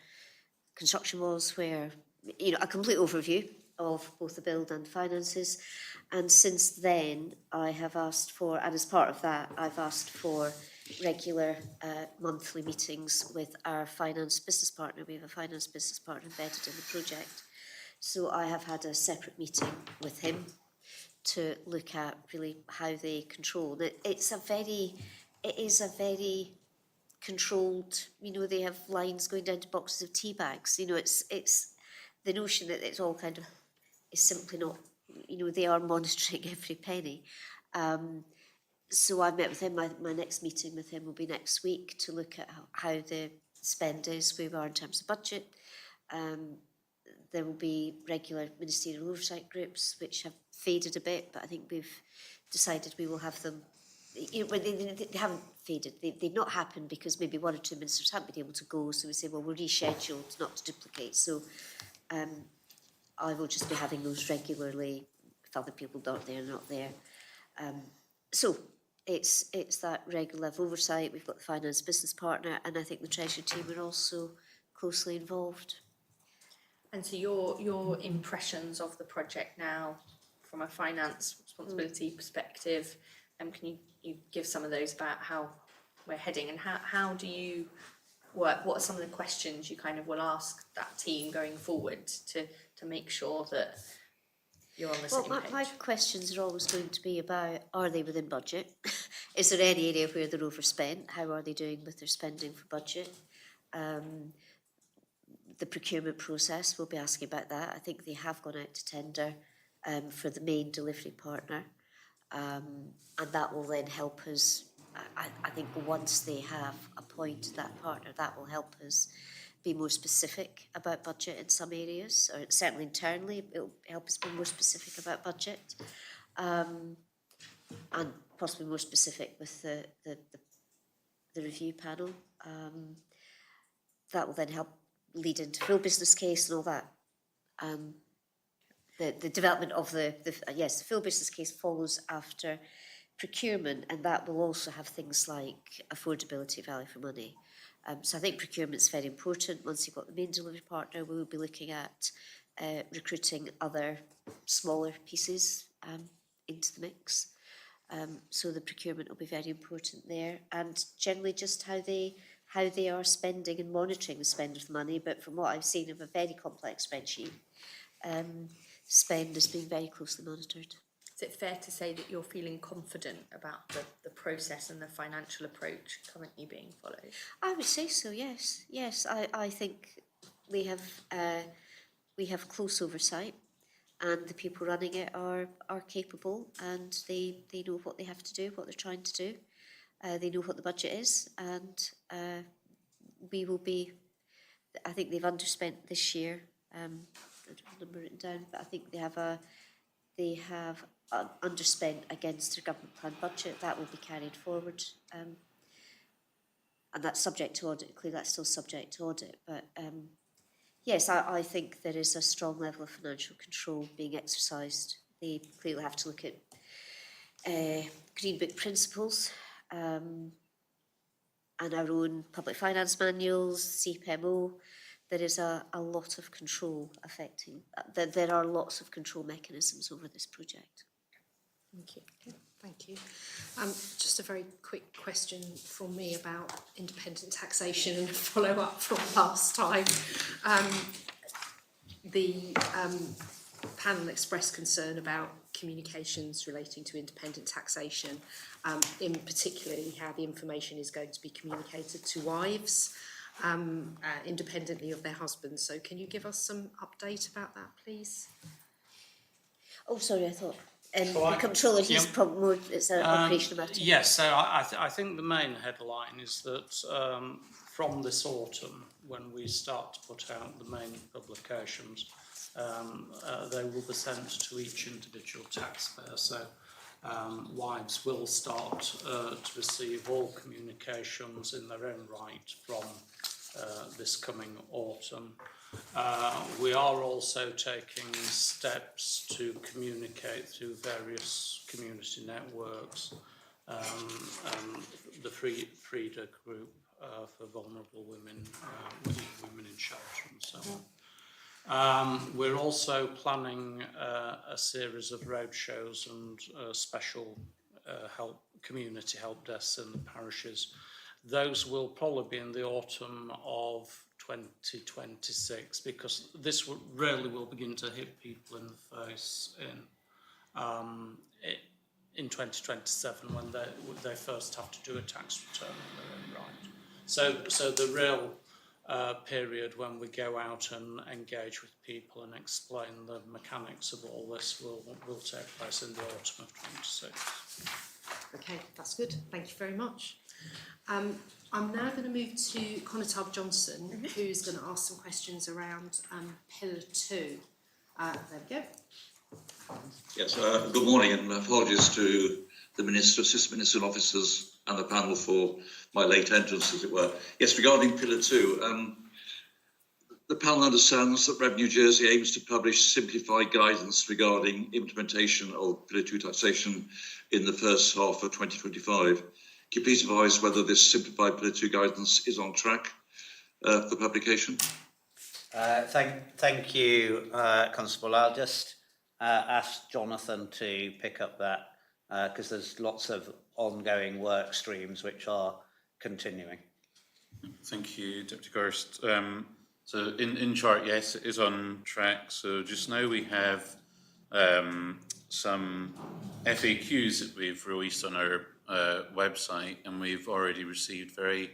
construction was, where, a complete overview of both the build and finances. And since then, I have asked for, and as part of that, I've asked for regular monthly meetings with our finance business partner. We have a finance business partner embedded in the project. So I have had a separate meeting with him to look at really how they control. It is a very controlled, they have lines going down to boxes of tea bags. It's the notion that it's all kind of is simply not, they are monitoring every penny. So I met with him, my next meeting with him will be next week to look at how the spend is, where we are in terms of budget. There will be regular ministerial oversight groups, which have faded a bit, but I think we've decided we will have them. They haven't faded. They've not happened because maybe one or two ministers haven't been able to go. So we say, well, we'll reschedule not to duplicate. So I will just be having those regularly if other people aren't there. So it's that regular level oversight. We've got the finance business partner, and I think the Treasury team are also closely involved. And so your impressions of the project now, from a finance responsibility perspective, can you give some of those about how we're heading, and how do you work? What are some of the questions you kind of will ask that team going forward to make sure that you're on the same page? My questions are always going to be about, are they within budget? Is there any area where they're overspent? How are they doing with their spending for budget? The procurement process, we'll be asking about that. I think they have gone out to tender for the main delivery partner. And that will then help us, I think once they have appointed that partner, that will help us be more specific about budget in some areas, or certainly internally, it will help us be more specific about budget, and possibly more specific with the review panel. That will then help lead into full business case and all that. The development of the full business case follows after procurement, and that will also have things like affordability, value for money. So I think procurement's very important. Once you've got the main delivery partner, we will be looking at recruiting other smaller pieces into the mix. So the procurement will be very important there, and generally just how they are spending and monitoring the spend of the money. But from what I've seen of a very complex spreadsheet, spend is being very closely monitored. Is it fair to say that you're feeling confident about the process and the financial approach currently being followed? I would say so, yes. Yes, I think we have close oversight, and the people running it are capable, and they know what they have to do, what they're trying to do. They know what the budget is, and we will be, I think they've underspent this year. I don't have the number written down, but I think they have underspent against their government plan budget. That will be carried forward. And that's subject to audit. Clearly that's still subject to audit, but yes, I think there is a strong level of financial control being exercised. They clearly have to look at Green Book principles, and our own public finance manuals, CPMO. There is a lot of control affecting, there are lots of control mechanisms over this project. Thank you. Okay, thank you. Just a very quick question from me about independent taxation and follow up from last time. The panel expressed concern about communications relating to independent taxation, in particularly how the information is going to be communicated to wives independently of their husbands. So can you give us some update about that, please? Oh, sorry, I thought Well, the controller, he's yeah. probably more, it's an operational matter. Yes, so I think the main headline is that from this autumn, when we start to put out the main publications, they will be sent to each individual taxpayer. So wives will start to receive all communications in their own right from this coming autumn. We are also taking steps to communicate through various community networks, the Frida group for vulnerable women, women in shelter and so on. We're also planning a series of roadshows and special community help desks in the parishes. Those will probably be in the autumn of 2026, because this really will begin to hit people in the face in 2027, when they first have to do a tax return in their own right. So the real period when we go out and engage with people and explain the mechanics of all this will take place in the autumn of 26. Okay, that's good. Thank you very much. I'm now going to move to Conatub Johnson, who's going to ask some questions around Pillar 2. There we go. Yes, good morning, and apologies to the Minister, Assistant Minister and officers and the panel for my late entrance, as it were. Yes, regarding Pillar 2, the panel understands that Revenue Jersey aims to publish simplified guidance regarding implementation of Pillar 2 taxation in the first half of 2025. Can you please advise whether this simplified Pillar 2 guidance is on track for publication? Thank you, Constable. I'll just ask Jonathan to pick up that, because there's lots of ongoing work streams which are continuing. Thank you, Deputy Gorst. So in short, yes, it is on track. So just now we have some FAQs that we've released on our website, and we've already received very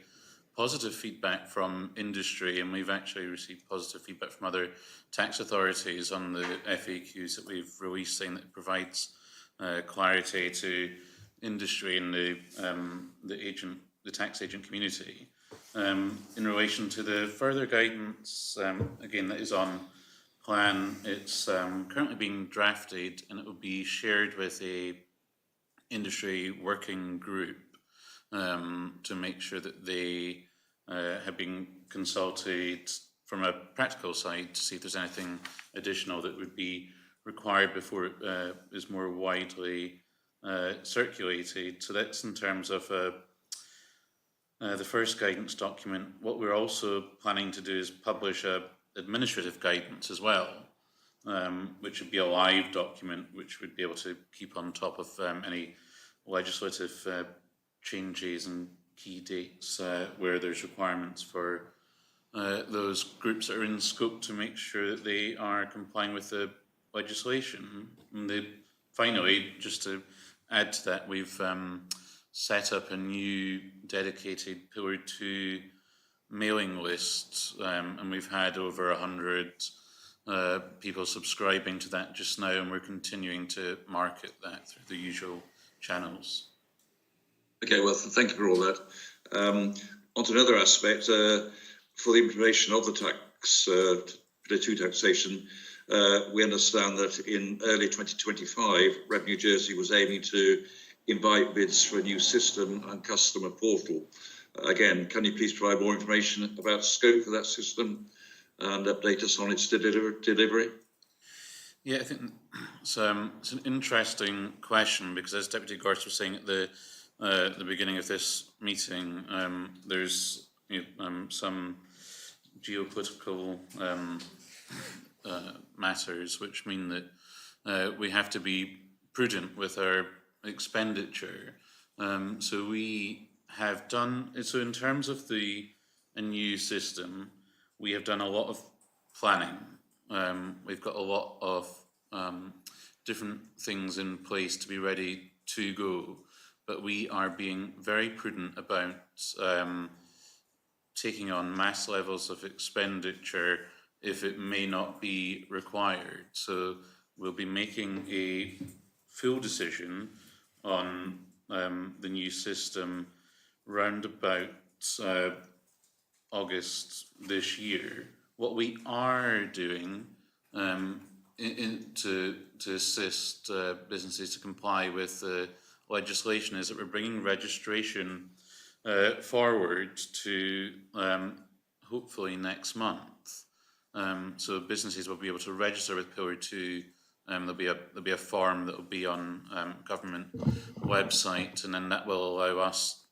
positive feedback from industry, and we've actually received positive feedback from other tax authorities on the FAQs that we've released, saying that it provides clarity to industry and the tax agent community. In relation to the further guidance, again, that is on plan. It's currently being drafted, and it will be shared with a industry working group to make sure that they have been consulted from a practical side to see if there's anything additional that would be required before it is more widely circulated. So that's in terms of the first guidance document. What we're also planning to do is publish administrative guidance as well, which would be a live document, which would be able to keep on top of any legislative changes and key dates where there's requirements for those groups that are in scope to make sure that they are complying with the legislation. And finally, just to add to that, we've set up a new dedicated Pillar 2 mailing list, and we've had over 100 people subscribing to that just now, and we're continuing to market that through the usual channels. Okay, well, thank you for all that. On to another aspect, for the implementation of the tax, Pillar 2 taxation, we understand that in early 2025, Revenue Jersey was aiming to invite bids for a new system and customer portal. Again, can you please provide more information about scope for that system and update us on its delivery? Yeah, I think it's an interesting question, because as Deputy Gorst was saying at the beginning of this meeting, there's some geopolitical matters which mean that we have to be prudent with our expenditure. So we have done, so in terms of a new system, we have done a lot of planning. We've got a lot of different things in place to be ready to go, but we are being very prudent about taking on mass levels of expenditure if it may not be required. So we'll be making a full decision on the new system round about August this year. What we are doing to assist businesses to comply with the legislation is that we're bringing registration forward to hopefully next month. So businesses will be able to register with Pillar 2. There'll be a form that will be on government website, and then that will allow us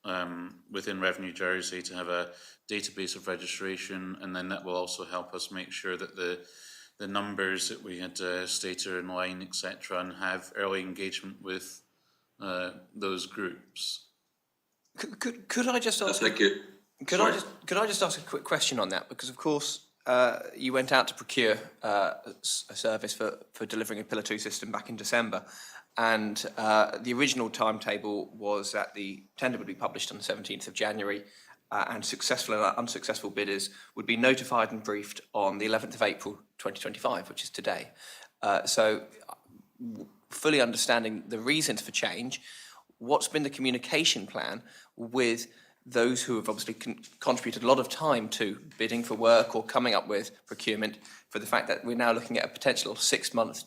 within Revenue Jersey to have a database of registration, and then that will also help us make sure that the numbers that we had stated are in line, etc., and have early engagement with those groups. Could I just ask? Thank you. Could I just ask a quick question on that? Because of course you went out to procure a service for delivering a Pillar 2 system back in December, and the original timetable was that the tender would be published on the 17th of January, and successful and unsuccessful bidders would be notified and briefed on the 11th of April 2025, which is today. So fully understanding the reasons for change, what's been the communication plan with those who have obviously contributed a lot of time to bidding for work or coming up with procurement, for the fact that we're now looking at a potential 6-month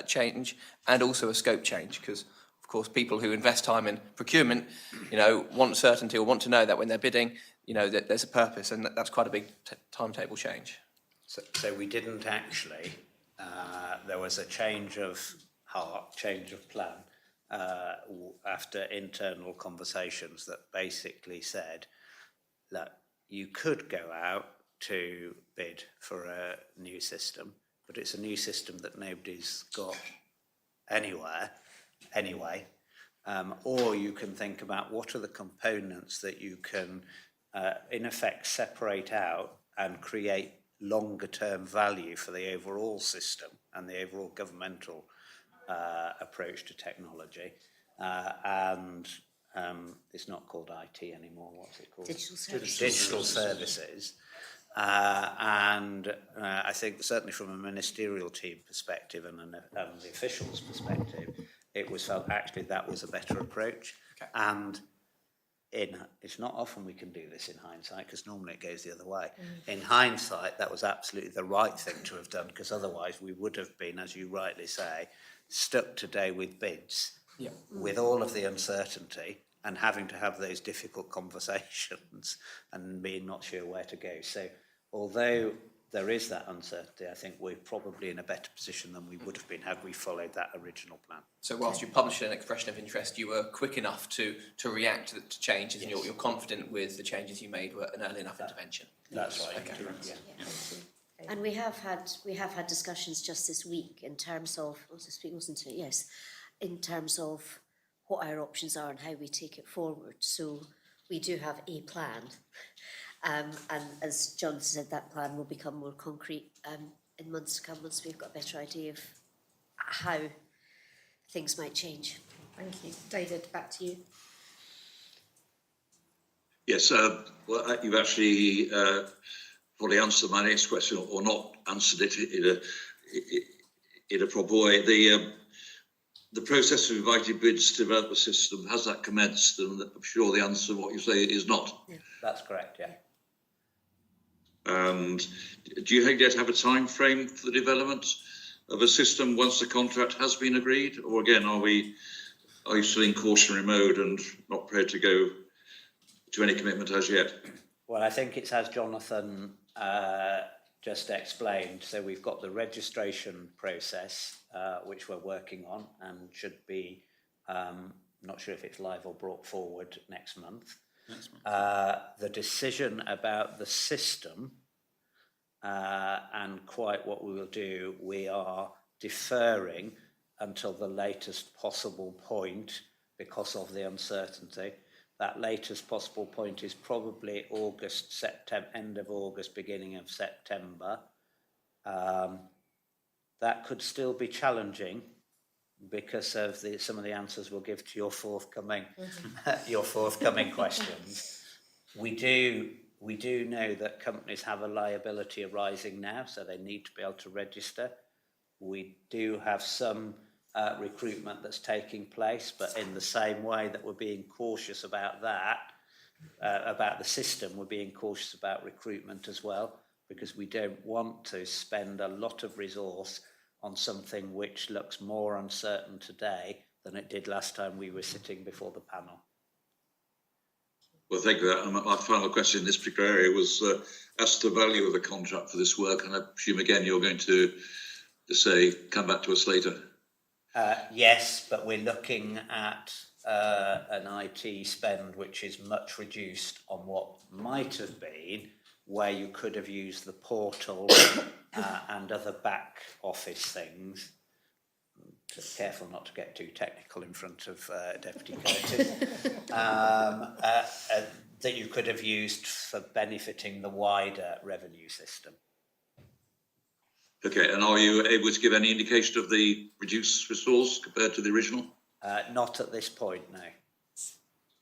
change and also a scope change? Because of course people who invest time in procurement, want certainty or want to know that when they're bidding, that there's a purpose, and that's quite a big timetable change. So we didn't actually, there was a change of heart, change of plan, after internal conversations that basically said that you could go out to bid for a new system, but it's a new system that nobody's got anyway, or you can think about what are the components that you can in effect separate out and create longer term value for the overall system and the overall governmental approach to technology. And it's not called IT anymore, what's it called? Digital services. Digital services. And I think certainly from a ministerial team perspective and the officials' perspective, it was felt actually that was a better approach. Okay. And it's not often we can do this in hindsight, because normally it goes the other way. In hindsight, that was absolutely the right thing to have done, because otherwise we would have been, as you rightly say, stuck today with bids, with all of the uncertainty and having to have those difficult conversations and being not sure where to go. So although there is that uncertainty, I think we're probably in a better position than we would have been had we followed that original plan. So whilst you published an expression of interest, you were quick enough to react to changes, and you're confident with the changes you made were an early enough intervention. That's right. Okay. And we have had discussions just this week in terms of, in terms of what our options are and how we take it forward. So we do have a plan. And as John said, that plan will become more concrete in months to come once we've got a better idea of how things might change. Thank you. David, back to you. Yes, well, you've actually probably answered my next question, or not answered it in a proper way. The process of inviting bids to develop a system, has that commenced? And I'm sure the answer, what you say, is not. Yeah. That's correct, yeah. And do you think you'd have a time frame for the development of a system once the contract has been agreed? Or again, are you still in cautionary mode and not prepared to go to any commitment as yet? Well, I think it's as Jonathan just explained. So we've got the registration process, which we're working on and should be, not sure if it's live or brought forward next month. The decision about the system and quite what we will do, we are deferring until the latest possible point because of the uncertainty. That latest possible point is probably August, September, end of August, beginning of September. That could still be challenging because of some of the answers we'll give to your forthcoming questions. We do know that companies have a liability arising now, so they need to be able to register. We do have some recruitment that's taking place, but in the same way that we're being cautious about that, about the system, we're being cautious about recruitment as well, because we don't want to spend a lot of resource on something which looks more uncertain today than it did last time we were sitting before the panel. Well, thank you. And my final question in this particular area was as to the value of the contract for this work, and I presume again you're going to say come back to us later. Yes, but we're looking at an IT spend which is much reduced on what might have been, where you could have used the portal and other back office things. Just careful not to get too technical in front of Deputy Curtis. That you could have used for benefiting the wider revenue system. Okay, and are you able to give any indication of the reduced resource compared to the original? Not at this point, no.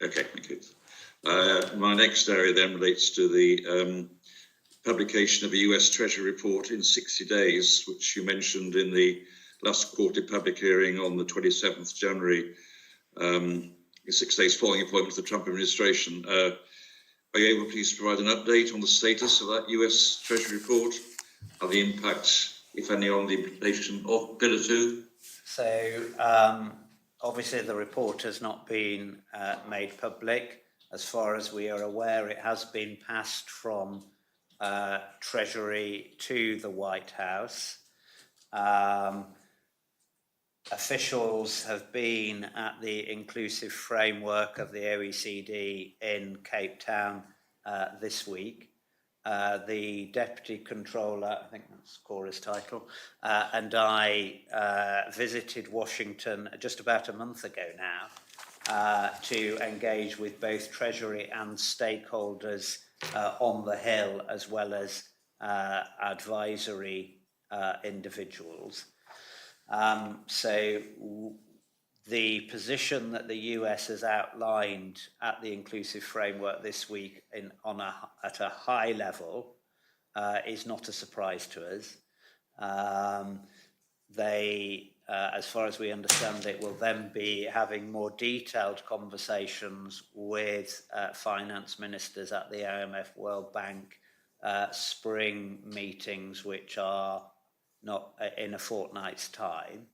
Okay, thank you. My next area then relates to the publication of a US Treasury report in 60 days, which you mentioned in the last quarterly public hearing on the 27th January, 6 days following appointment of the Trump administration. Are you able please to provide an update on the status of that US Treasury report, and the impact, if any, on the implementation of Pillar 2? So, obviously the report has not been made public. As far as we are aware, it has been passed from Treasury to the White House. Officials have been at the inclusive framework of the OECD in Cape Town this week. The Deputy Controller, I think that's Cora's title, and I visited Washington just about a month ago now to engage with both Treasury and stakeholders on the Hill, as well as advisory individuals. So the position that the US has outlined at the inclusive framework this week at a high level is not a surprise to us. They, as far as we understand it, will then be having more detailed conversations with finance ministers at the IMF World Bank spring meetings, which are not in a fortnight's time.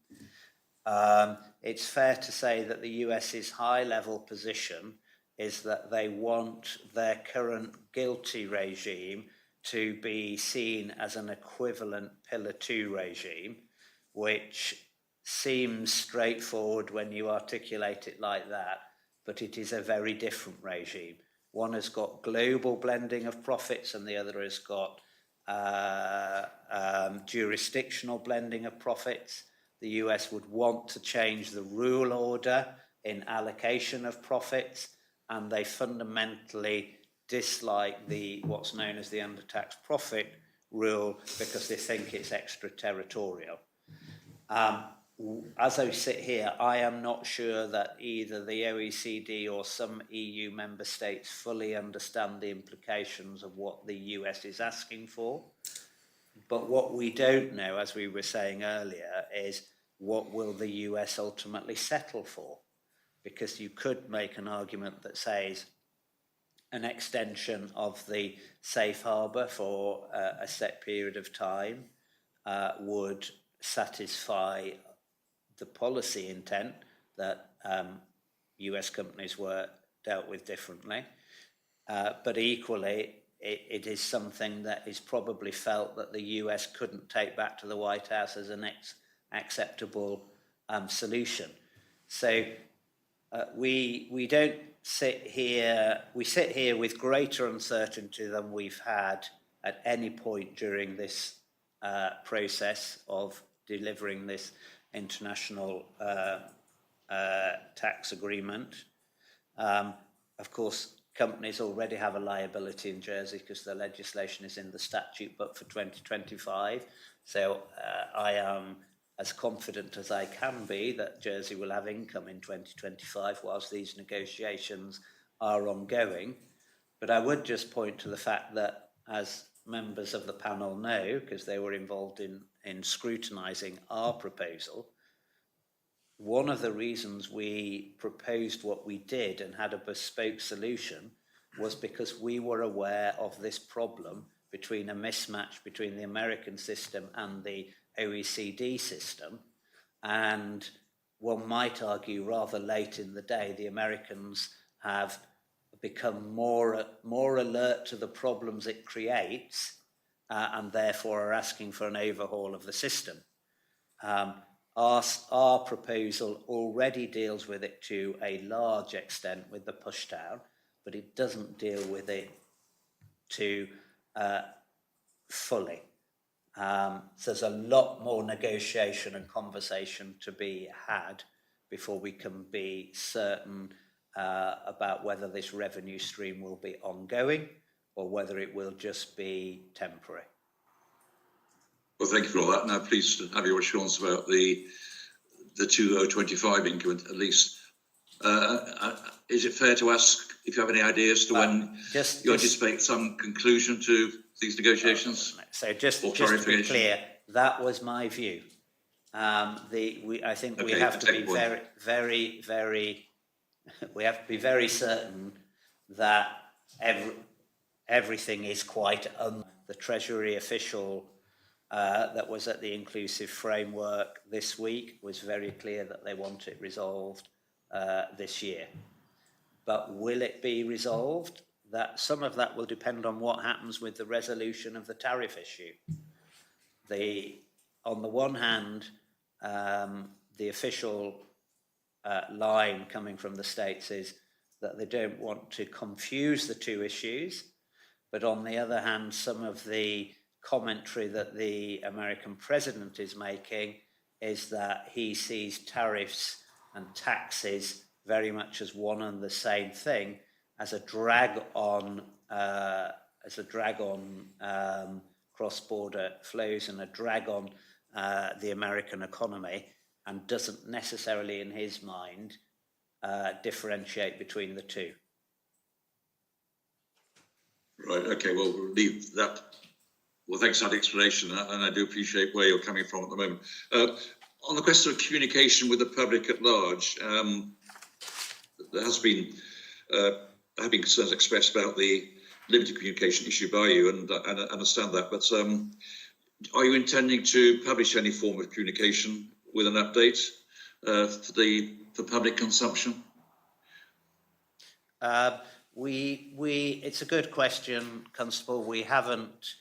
It's fair to say that the US's high-level position is that they want their current GILTI regime to be seen as an equivalent Pillar 2 regime, which seems straightforward when you articulate it like that, but it is a very different regime. One has got global blending of profits and the other has got jurisdictional blending of profits. The US would want to change the rule order in allocation of profits, and they fundamentally dislike what's known as the undertaxed profit rule because they think it's extraterritorial. As I sit here, I am not sure that either the OECD or some EU member states fully understand the implications of what the US is asking for. But what we don't know, as we were saying earlier, is what will the US ultimately settle for? Because you could make an argument that says an extension of the safe harbour for a set period of time would satisfy the policy intent that US companies were dealt with differently. But equally, it is something that is probably felt that the US couldn't take back to the White House as an acceptable solution. So we don't sit here, we sit here with greater uncertainty than we've had at any point during this process of delivering this international tax agreement. Of course, companies already have a liability in Jersey because the legislation is in the statute, but for 2025. So I am as confident as I can be that Jersey will have income in 2025 whilst these negotiations are ongoing. But I would just point to the fact that, as members of the panel know, because they were involved in scrutinising our proposal, one of the reasons we proposed what we did and had a bespoke solution was because we were aware of this problem between a mismatch between the American system and the OECD system. And one might argue rather late in the day, the Americans have become more alert to the problems it creates and therefore are asking for an overhaul of the system. Our proposal already deals with it to a large extent with the pushdown, but it doesn't deal with it to fully. So there's a lot more negotiation and conversation to be had before we can be certain about whether this revenue stream will be ongoing or whether it will just be temporary. Well, thank you for all that. Now, please have your assurance about the 2025 income at least. Is it fair to ask if you have any ideas to when you anticipate some conclusion to these negotiations? So just to be clear, that was my view. I think we have to be very we have to be very certain that everything is quite the Treasury official that was at the inclusive framework this week was very clear that they want it resolved this year. But will it be resolved? That some of that will depend on what happens with the resolution of the tariff issue. On the one hand, the official line coming from the States is that they don't want to confuse the two issues, but on the other hand, some of the commentary that the American president is making is that he sees tariffs and taxes very much as one and the same thing, as a drag on cross-border flows and a drag on the American economy, and doesn't necessarily, in his mind, differentiate between the two. Right. Okay. Well, we'll leave that. Well, thanks for that explanation, and I do appreciate where you're coming from at the moment. On the question of communication with the public at large, there have been concerns expressed about the limited communication issue by you, and I understand that. But are you intending to publish any form of communication with an update for public consumption? It's a good question, Constable. We haven't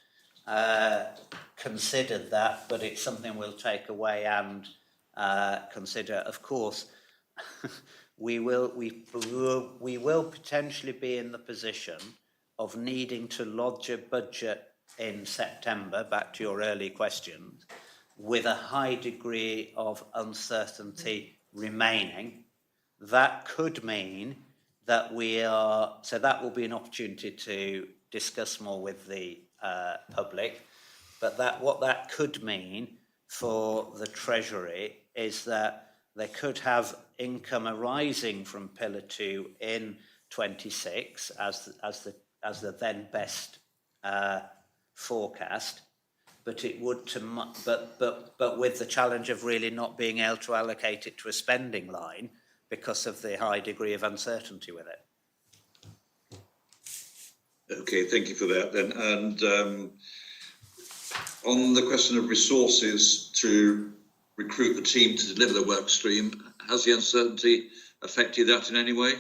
considered that, but it's something we'll take away and consider. Of course, we will potentially be in the position of needing to lodge a budget in September, back to your early questions, with a high degree of uncertainty remaining that could mean that so that will be an opportunity to discuss more with the public, but what that could mean for the Treasury is that they could have income arising from Pillar 2 in 26 as the then best forecast, but it would but with the challenge of really not being able to allocate it to a spending line because of the high degree of uncertainty with it. Okay, thank you for that then. And on the question of resources to recruit the team to deliver the work stream, has the uncertainty affected that in any way?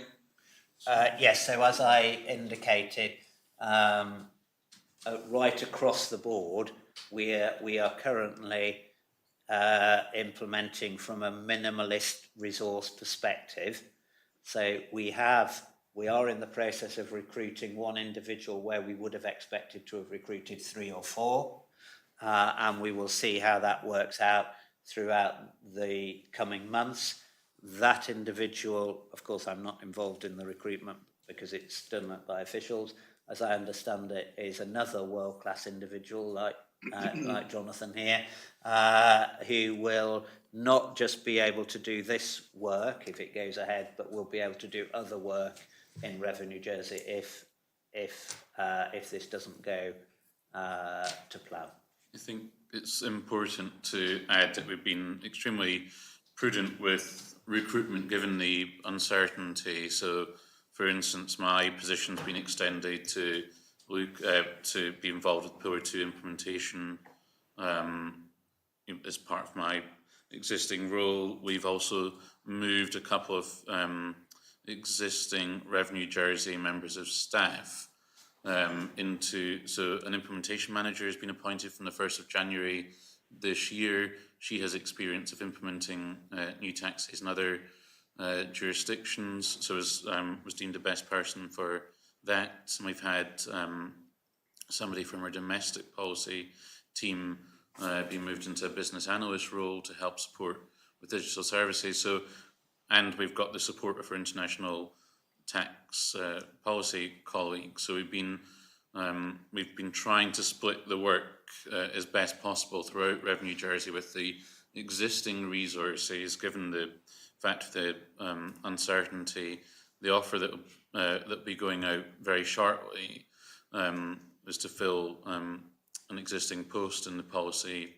Yes, so as I indicated, right across the board, we are currently implementing from a minimalist resource perspective. So we are in the process of recruiting one individual where we would have expected to have recruited 3 or 4, and we will see how that works out throughout the coming months. That individual, of course, I'm not involved in the recruitment because it's done by officials. As I understand it, is another world-class individual like Jonathan here, who will not just be able to do this work if it goes ahead, but will be able to do other work in Revenue Jersey if this doesn't go to plan. I think it's important to add that we've been extremely prudent with recruitment given the uncertainty. So, for instance, my position's been extended to look to be involved with Pillar 2 implementation as part of my existing role. We've also moved a couple of existing Revenue Jersey members of staff so an implementation manager has been appointed from the 1st of January this year. She has experience of implementing new taxes in other jurisdictions, so was deemed the best person for that. And we've had somebody from our domestic policy team being moved into a business analyst role to help support with digital services. And we've got the support of our international tax policy colleagues. So we've been trying to split the work as best possible throughout Revenue Jersey with the existing resources, given the fact of the uncertainty. The offer that will be going out very shortly is to fill an existing post in the policy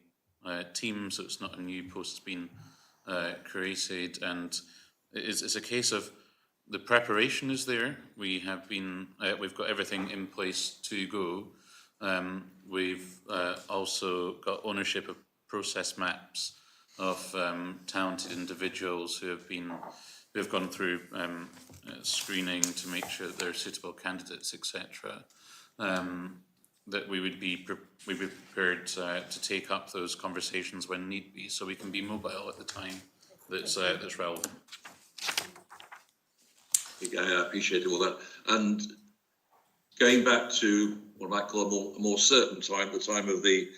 team, so it's not a new post that's been created, and it's a case of the preparation is there. We've got everything in place to go. We've also got ownership of process maps of talented individuals who have gone through screening to make sure that they're suitable candidates, etc. That we would be prepared to take up those conversations when need be, so we can be mobile at the time that's relevant. Yeah, I appreciate all that. And going back to what I might call a more certain time, the time of the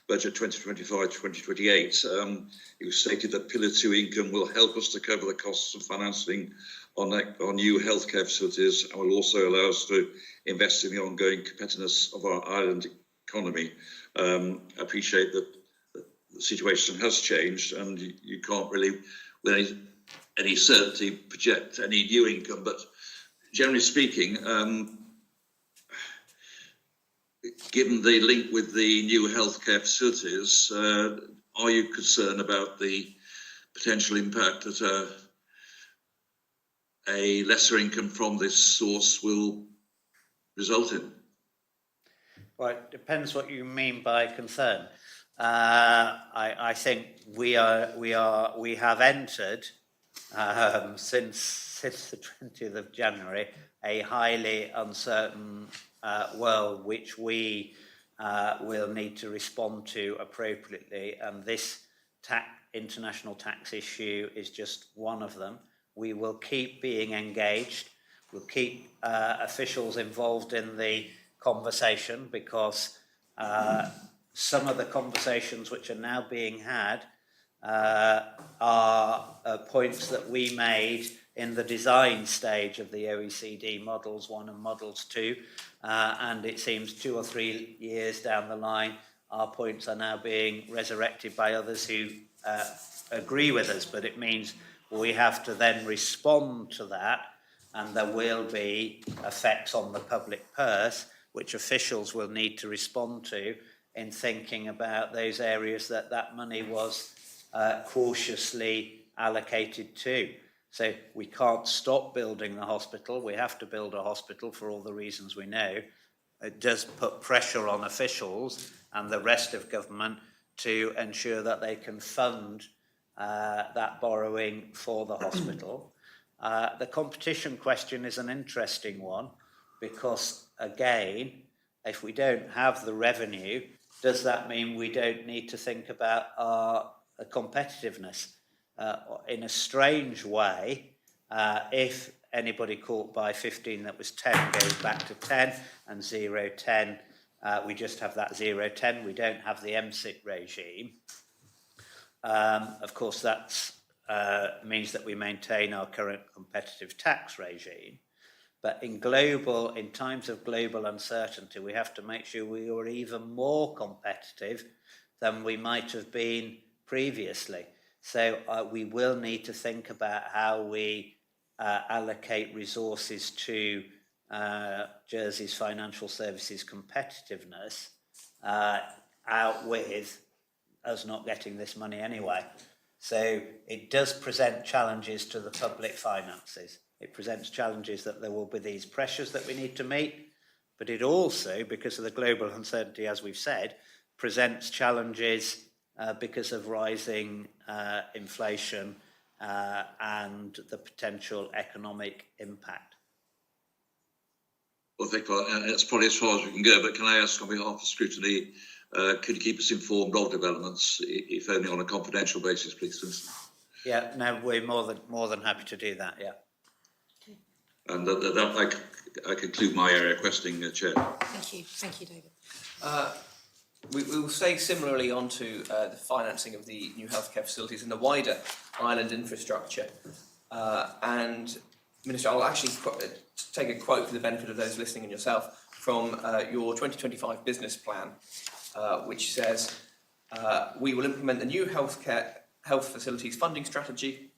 budget 2025-2028, you stated that Pillar 2 income will help us to cover the costs of financing on new healthcare facilities and will also allow us to invest in the ongoing competitiveness of our island economy. I appreciate that the situation has changed and you can't really, with any certainty, project any new income, but generally speaking, given the link with the new healthcare facilities, are you concerned about the potential impact that a lesser income from this source will result in? Well, it depends what you mean by concern. I think we have entered since the 20th of January a highly uncertain world, which we will need to respond to appropriately, and this international tax issue is just one of them. We will keep being engaged. We'll keep officials involved in the conversation because some of the conversations which are now being had are points that we made in the design stage of the OECD Models 1 and Models 2, and it seems 2 or 3 years down the line, our points are now being resurrected by others who agree with us, but it means we have to then respond to that, and there will be effects on the public purse, which officials will need to respond to in thinking about those areas that that money was cautiously allocated to. So we can't stop building the hospital. We have to build a hospital for all the reasons we know. It does put pressure on officials and the rest of government to ensure that they can fund that borrowing for the hospital. The competition question is an interesting one because, again, if we don't have the revenue, does that mean we don't need to think about our competitiveness? In a strange way, if anybody caught by 15 that was 10 goes back to 10 and 0, 10, we just have that 0, 10. We don't have the MSIT regime. Of course, that means that we maintain our current competitive tax regime. But in times of global uncertainty, we have to make sure we are even more competitive than we might have been previously. So we will need to think about how we allocate resources to Jersey's financial services competitiveness out with us not getting this money anyway. So it does present challenges to the public finances. It presents challenges that there will be these pressures that we need to meet, but it also, because of the global uncertainty, as we've said, presents challenges because of rising inflation and the potential economic impact. Well, thank you. That's probably as far as we can go, but can I ask on behalf of Scrutiny, could you keep us informed of developments, if only on a confidential basis, please? Yeah, no, we're more than happy to do that, yeah. And that I conclude my questioning, Chair. Thank you, David. We will stay similarly onto the financing of the new healthcare facilities and the wider island infrastructure. And Minister, I'll actually take a quote for the benefit of those listening and yourself from your 2025 business plan, which says, we will implement the new health facilities funding strategy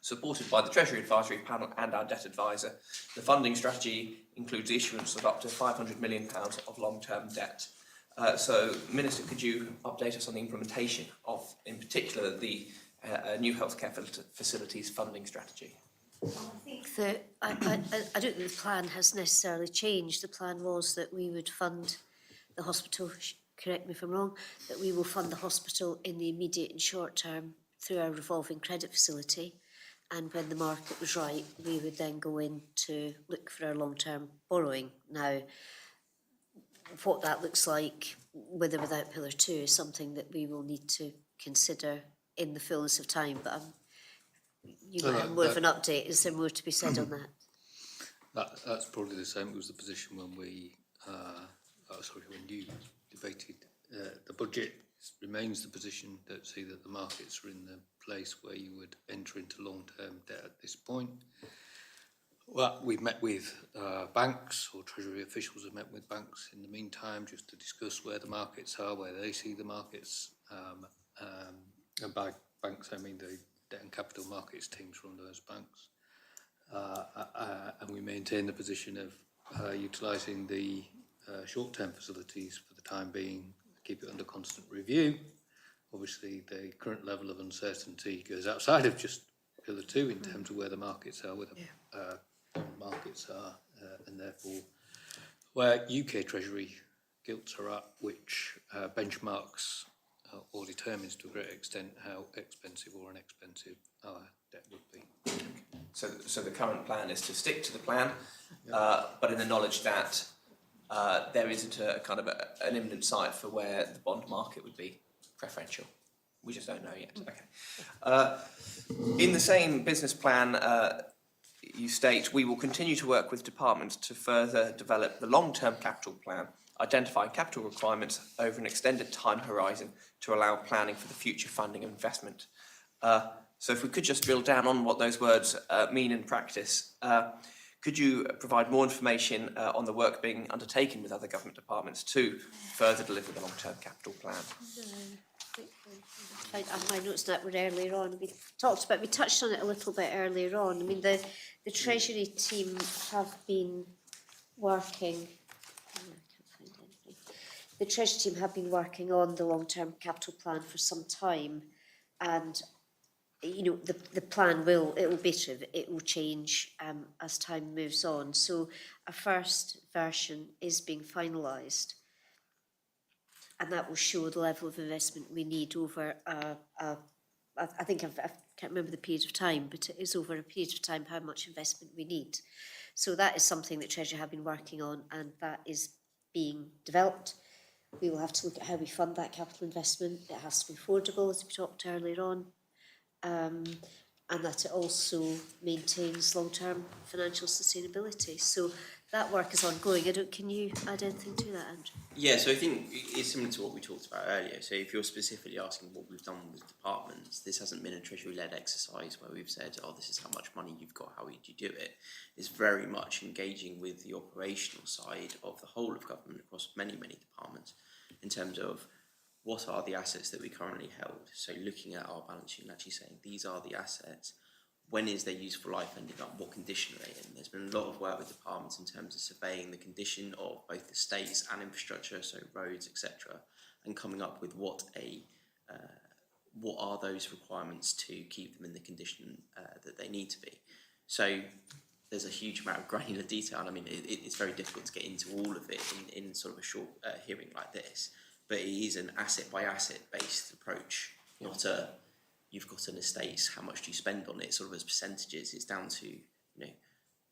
supported by the Treasury Advisory Panel and our debt advisor. The funding strategy includes the issuance of up to £500 million of long-term debt. So, Minister, could you update us on the implementation of, in particular, the new healthcare facilities funding strategy? I think that I don't think the plan has necessarily changed. The plan was that we would fund the hospital, correct me if I'm wrong, that we will fund the hospital in the immediate and short term through our revolving credit facility. And when the market was right, we would then go in to look for our long-term borrowing. Now, what that looks like, with or without Pillar 2, is something that we will need to consider in the fullness of time. But you might have more of an update. Is there more to be said on that? That's probably the same. It was the position when when you debated the budget. Remains the position that see that the markets are in the place where you would enter into long-term debt at this point. Well, we've met with banks, or Treasury officials have met with banks in the meantime, just to discuss where the markets are, where they see the markets. And by banks, I mean the debt and capital markets teams from those banks. And we maintain the position of utilising the short-term facilities for the time being, keep it under constant review. Obviously, the current level of uncertainty goes outside of just Pillar 2 in terms of where the markets are, where the bond markets are, and therefore where UK Treasury gilts are at, which benchmarks or determines to a great extent how expensive or inexpensive our debt would be. So the current plan is to stick to the plan, but in the knowledge that there isn't a kind of an imminent sight for where the bond market would be preferential. We just don't know yet. Okay. In the same business plan, you state, we will continue to work with departments to further develop the long-term capital plan, identifying capital requirements over an extended time horizon to allow planning for the future funding and investment. So if we could just drill down on what those words mean in practice, could you provide more information on the work being undertaken with other government departments to further deliver the long-term capital plan? I have my notes that were earlier on. We touched on it a little bit earlier on. I mean, the Treasury team have been working. I can't find anything. The Treasury team have been working on the long-term capital plan for some time, and the plan it will be iterative. It will change as time moves on. So a first version is being finalised, and that will show the level of investment we need over I think I can't remember the period of time, but it is over a period of time how much investment we need. So that is something that Treasury have been working on, and that is being developed. We will have to look at how we fund that capital investment. It has to be affordable, as we talked earlier on, and that it also maintains long-term financial sustainability. So that work is ongoing. Can you add anything to that, Andrew? Yeah, so I think it's similar to what we talked about earlier. So if you're specifically asking what we've done with departments, this hasn't been a Treasury-led exercise where we've said, oh, this is how much money you've got, how would you do it? It's very much engaging with the operational side of the whole of government across many, many departments in terms of what are the assets that we currently held. So looking at our balance sheet and actually saying, these are the assets. When is their useful life ending up? What condition are they in? There's been a lot of work with departments in terms of surveying the condition of both the estates and infrastructure, so roads, etc., and coming up with what are those requirements to keep them in the condition that they need to be. So there's a huge amount of granular detail, and I mean it's very difficult to get into all of it in sort of a short hearing like this. But it is an asset by asset based approach, not a you've got an estate, how much do you spend on it, sort of as percentages. It's down to,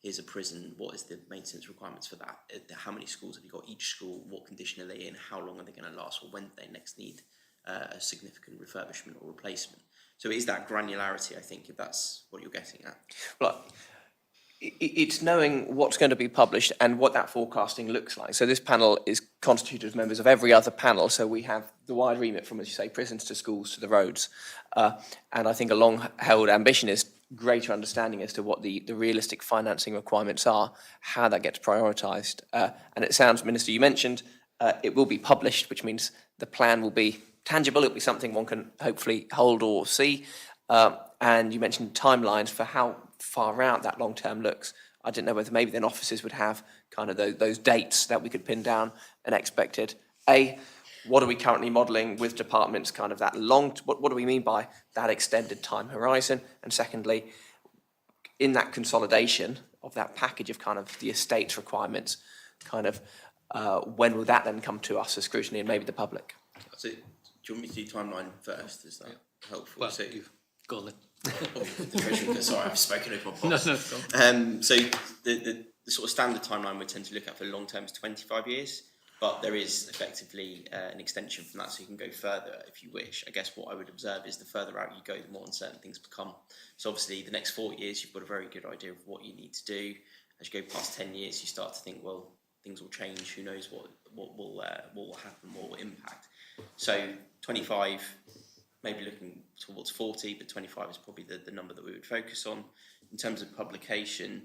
here's a prison, what is the maintenance requirements for that? How many schools have you got? Each school, what condition are they in? How long are they going to last? Or when do they next need a significant refurbishment or replacement? So it is that granularity, I think, if that's what you're getting at. Well, it's knowing what's going to be published and what that forecasting looks like. So this panel is constituted of members of every other panel. So we have the wide remit from, as you say, prisons to schools to the roads. And I think a long-held ambition is greater understanding as to what the realistic financing requirements are, how that gets prioritised. And it sounds, Minister, you mentioned it will be published, which means the plan will be tangible. It'll be something one can hopefully hold or see. And you mentioned timelines for how far out that long term looks. I didn't know whether maybe then offices would have kind of those dates that we could pin down and expected. What are we currently modelling with departments, kind of that long, what do we mean by that extended time horizon? And secondly, in that consolidation of that package of kind of the estate's requirements, kind of when will that then come to us as scrutiny and maybe the public? So do you want me to do timeline first? Is that helpful? Well, So you've gone then. the Treasury, sorry, I've spoken over my boss. No, So the sort of standard timeline we tend to look at for long term is 25 years, but there is effectively an extension from that, so you can go further if you wish. I guess what I would observe is the further out you go, the more uncertain things become. So obviously the next 4 years, you've got a very good idea of what you need to do. As you go past 10 years, you start to think, well, things will change. Who knows what will happen, what will impact. So 25. Maybe looking towards 40, but 25 is probably the number that we would focus on. In terms of publication,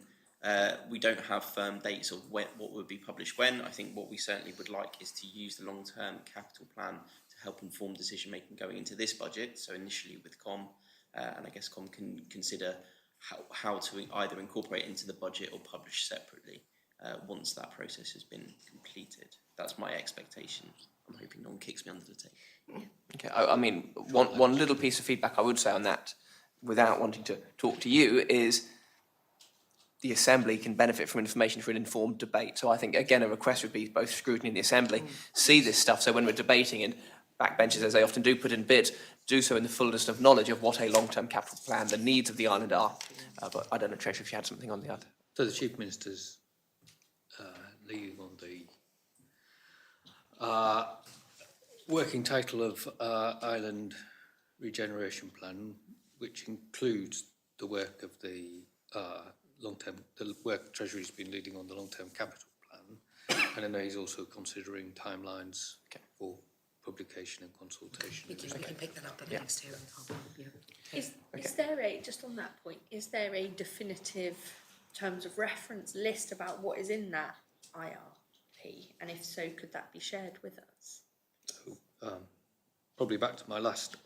we don't have firm dates of what would be published when. I think what we certainly would like is to use the long-term capital plan to help inform decision-making going into this budget. So initially with COM, and I guess COM can consider how to either incorporate into the budget or publish separately once that process has been completed. That's my expectation. I'm hoping no one kicks me under the table. Yeah. Okay, I mean, one little piece of feedback I would say on that, without wanting to talk to you, is the Assembly can benefit from information for an informed debate. So I think, again, a request would be both Scrutiny and the Assembly see this stuff, so when we're debating, and backbenchers, as they often do, put in bids, do so in the fullness of knowledge of what a long-term capital plan, the needs of the island are. But I don't know, Treasurer, if you had something on the other. So the Chief Minister's leading on the working title of Island Regeneration Plan, which includes the work of the the work Treasury's been leading on the long-term capital plan, and I know he's also considering timelines for publication and consultation. We can pick that up at the next hearing. Is there a, just on that point, is there a definitive terms of reference list about what is in that IRP? And if so, could that be shared with us? Probably back to my last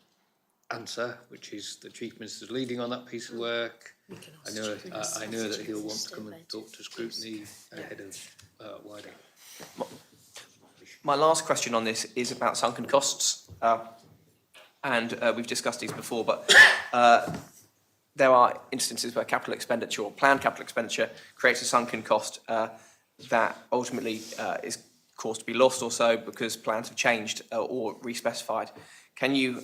answer, which is the Chief Minister's leading on that piece of work. I know that he'll want to come and talk to Scrutiny ahead of wider. My last question on this is about sunken costs. And we've discussed these before, but there are instances where capital expenditure or planned capital expenditure creates a sunken cost that ultimately is caused to be lost also because plans have changed or respecified. Can you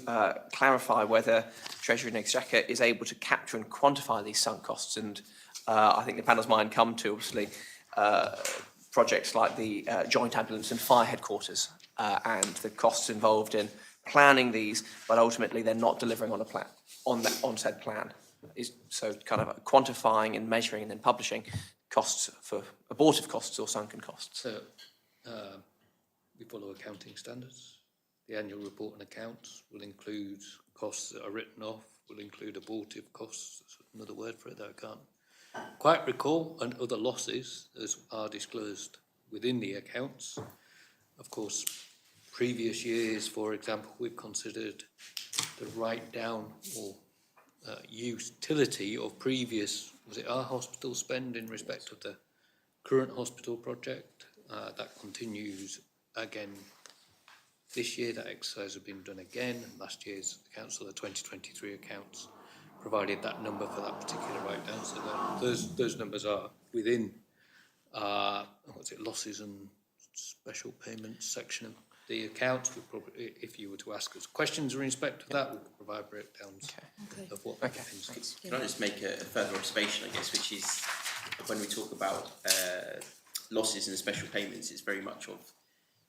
clarify whether Treasury and Exchequer is able to capture and quantify these sunk costs? And I think the panel's mind come to, obviously, projects like the Joint Ambulance and Fire Headquarters and the costs involved in planning these, but ultimately they're not delivering on a plan, on said plan. So kind of quantifying and measuring and then publishing costs for abortive costs or sunken costs. So we follow accounting standards. The annual report and accounts will include costs that are written off, will include abortive costs, that's another word for it that I can't quite recall, and other losses as are disclosed within the accounts. Of course, previous years, for example, we've considered the write-down or utility of previous, was it our hospital spend in respect of the current hospital project? That continues again this year. That exercise has been done again. Last year's accounts, so the 2023 accounts, provided that number for that particular write-down. So those numbers are within, what's it, losses and special payments section of the accounts. We probably, if you were to ask us questions in respect to that, we could provide breakdowns of what happens. Can I just make a further observation, I guess, which is when we talk about losses and special payments, it's very much of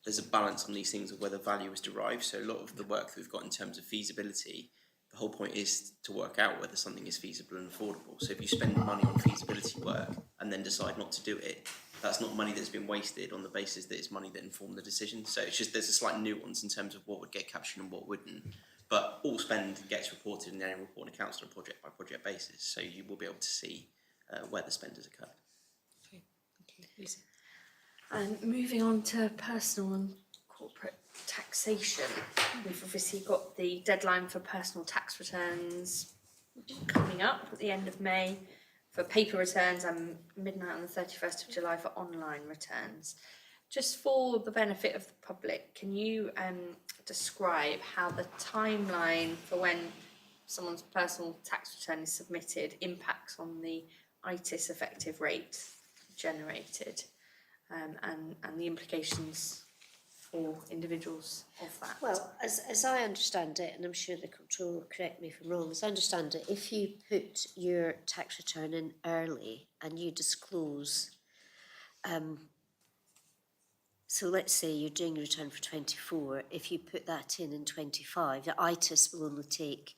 there's a balance on these things of where the value is derived. So a lot of the work that we've got in terms of feasibility, the whole point is to work out whether something is feasible and affordable. So if you spend money on feasibility work and then decide not to do it, that's not money that's been wasted on the basis that it's money that informed the decision. So it's just there's a slight nuance in terms of what would get captured and what wouldn't. But all spend gets reported in the annual report and accounts on a project by project basis. So you will be able to see where the spend has occurred. Okay, Lisa. And moving on to personal and corporate taxation, we've obviously got the deadline for personal tax returns coming up at the end of May for paper returns and midnight on the 31st of July for online returns. Just for the benefit of the public, can you describe how the timeline for when someone's personal tax return is submitted impacts on the ITIS effective rate generated? And the implications for individuals of that? Well, as I understand it, and I'm sure the controller will correct me if I'm wrong, as I understand it, if you put your tax return in early and you disclose, so let's say you're doing a return for 24, if you put that in 25, the ITIS will only take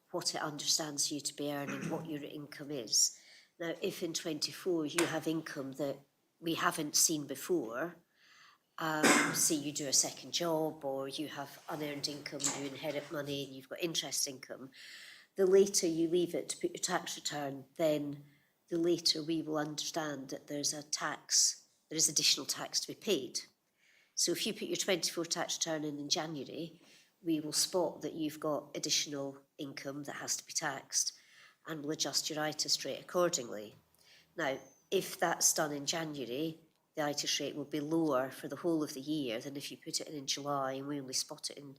what it understands you to be earning, what your income is. Now, if in 24 you have income that we haven't seen before, say you do a second job or you have unearned income, you inherit money and you've got interest income, the later you leave it to put your tax return, then the later we will understand that there is additional tax to be paid. So if you put your 24 tax return in January, we will spot that you've got additional income that has to be taxed and will adjust your ITIS rate accordingly. Now, if that's done in January, the ITIS rate will be lower for the whole of the year than if you put it in July and we only spot it in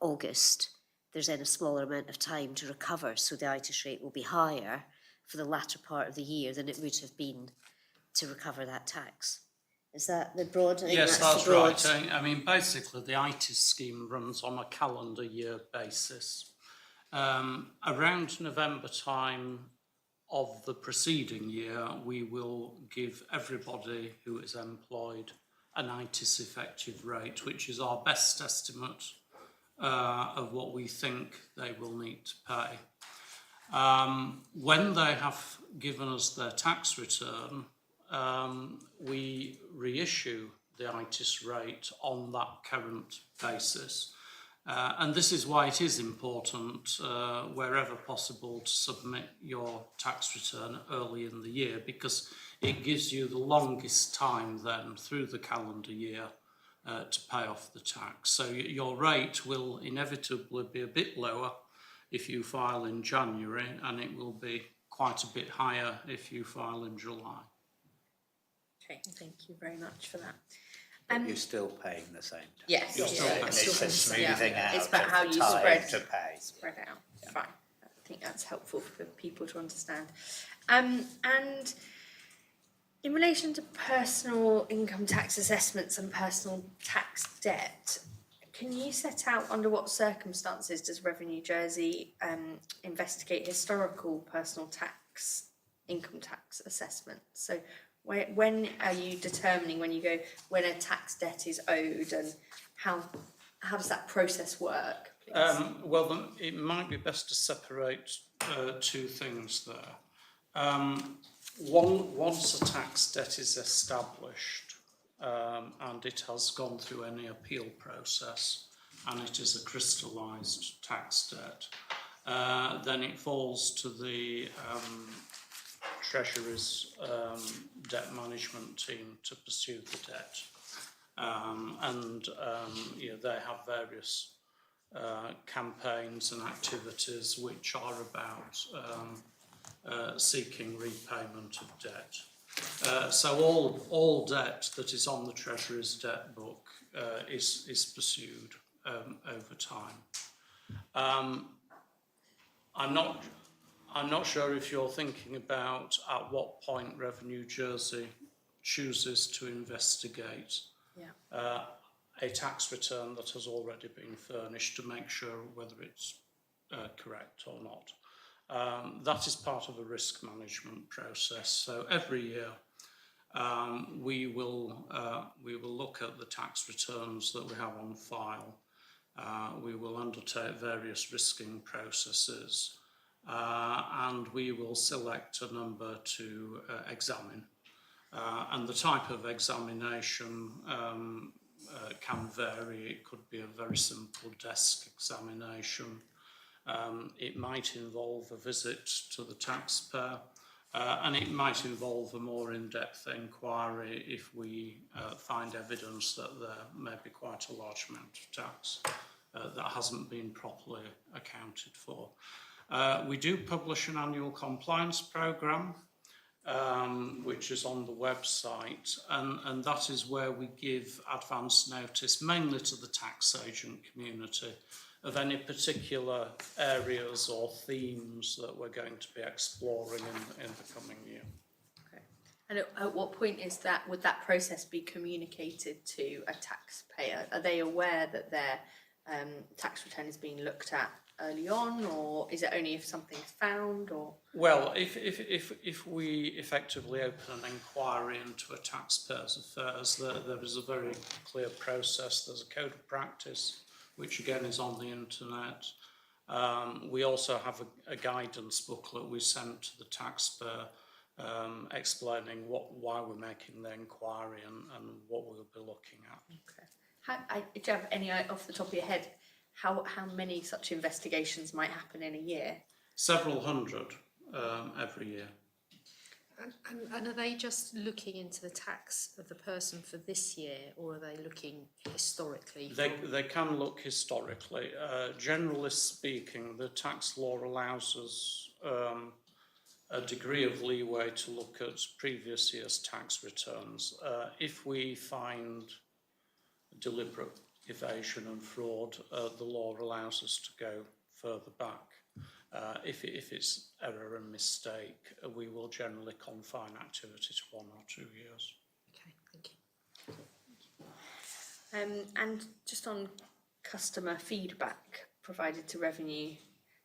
August. There's then a smaller amount of time to recover, so the ITIS rate will be higher for the latter part of the year than it would have been to recover that tax. Is that the broad? Yes, that's right. I mean, basically, the ITIS scheme runs on a calendar year basis. Around November time of the preceding year, we will give everybody who is employed an ITIS effective rate, which is our best estimate of what we think they will need to pay. When they have given us their tax return, we reissue the ITIS rate on that current basis. And this is why it is important, wherever possible, to submit your tax return early in the year, because it gives you the longest time then through the calendar year to pay off the tax. So your rate will inevitably be a bit lower if you file in January, and it will be quite a bit higher if you file in July. Okay, thank you very much for that. But you're still paying the same tax. Yes, You're still paying. It's a smoothing out It's about of how the you time spread to pay. spread out. Fine. I think that's helpful for people to understand. And in relation to personal income tax assessments and personal tax debt, can you set out under what circumstances does Revenue Jersey investigate historical personal tax, income tax assessments? So when are you determining when a tax debt is owed, and how does that process work? Well, then it might be best to separate two things there. Once a tax debt is established and it has gone through any appeal process and it is a crystallised tax debt, then it falls to the Treasury's debt management team to pursue the debt. They have various campaigns and activities which are about seeking repayment of debt. So all debt that is on the Treasury's debt book is pursued over time. I'm not sure if you're thinking about at what point Revenue Jersey chooses to investigate a tax return that has already been furnished to make sure whether it's correct or not. That is part of a risk management process. So every year we will look at the tax returns that we have on file. We will undertake various risking processes, and we will select a number to examine. And the type of examination can vary. It could be a very simple desk examination. It might involve a visit to the taxpayer, and it might involve a more in-depth inquiry if we find evidence that there may be quite a large amount of tax that hasn't been properly accounted for. We do publish an annual compliance programme, which is on the website, and that is where we give advance notice, mainly to the tax agent community, of any particular areas or themes that we're going to be exploring in the coming year. Okay. And at what point would that process be communicated to a taxpayer? Are they aware that their tax return is being looked at early on, or is it only if something's found? Or well, if we effectively open an inquiry into a taxpayer's affairs, there is a very clear process. There's a code of practice, which again is on the internet. We also have a guidance booklet we sent to the taxpayer explaining why we're making the inquiry and what we'll be looking at. Okay. Do you have any off the top of your head how many such investigations might happen in a year? Several hundred every year. And are they just looking into the tax of the person for this year, or are they looking historically? They can look historically. Generally speaking, the tax law allows us a degree of leeway to look at previous year's tax returns. If we find deliberate evasion and fraud, the law allows us to go further back. If it's error and mistake, we will generally confine activity to 1 or 2 years. Okay, thank you. And just on customer feedback provided to Revenue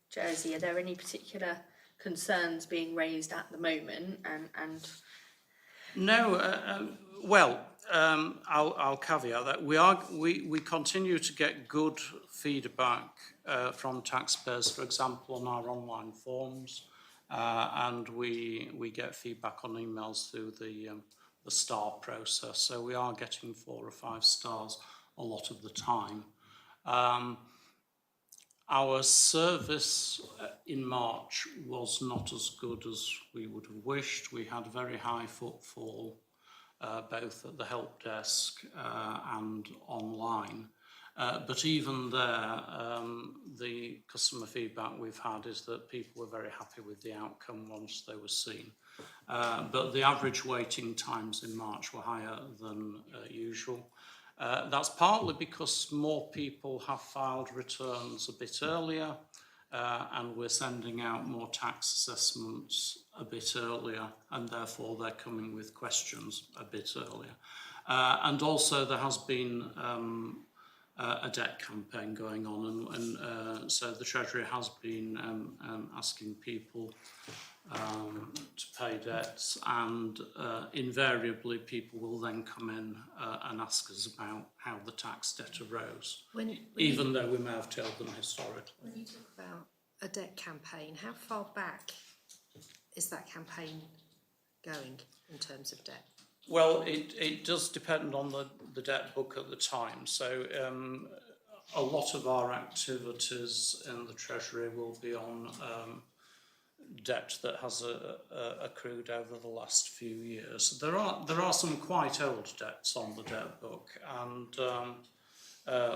Jersey, are there any particular concerns being raised at the moment? And No, I'll caveat that we continue to get good feedback from taxpayers, for example, on our online forms, and we get feedback on emails through the star process. So we are getting 4 or 5 stars a lot of the time. Our service in March was not as good as we would have wished. We had very high footfall, both at the help desk and online. But even there, the customer feedback we've had is that people were very happy with the outcome once they were seen. But the average waiting times in March were higher than usual. That's partly because more people have filed returns a bit earlier, and we're sending out more tax assessments a bit earlier, and therefore they're coming with questions a bit earlier. And also there has been a debt campaign going on, and so the Treasury has been asking people to pay debts, and invariably people will then come in and ask us about how the tax debt arose, even though we may have told them historically. When you talk about a debt campaign, how far back is that campaign going in terms of debt? Well, it does depend on the debt book at the time. So a lot of our activities in the Treasury will be on debt that has accrued over the last few years. There are some quite old debts on the debt book, and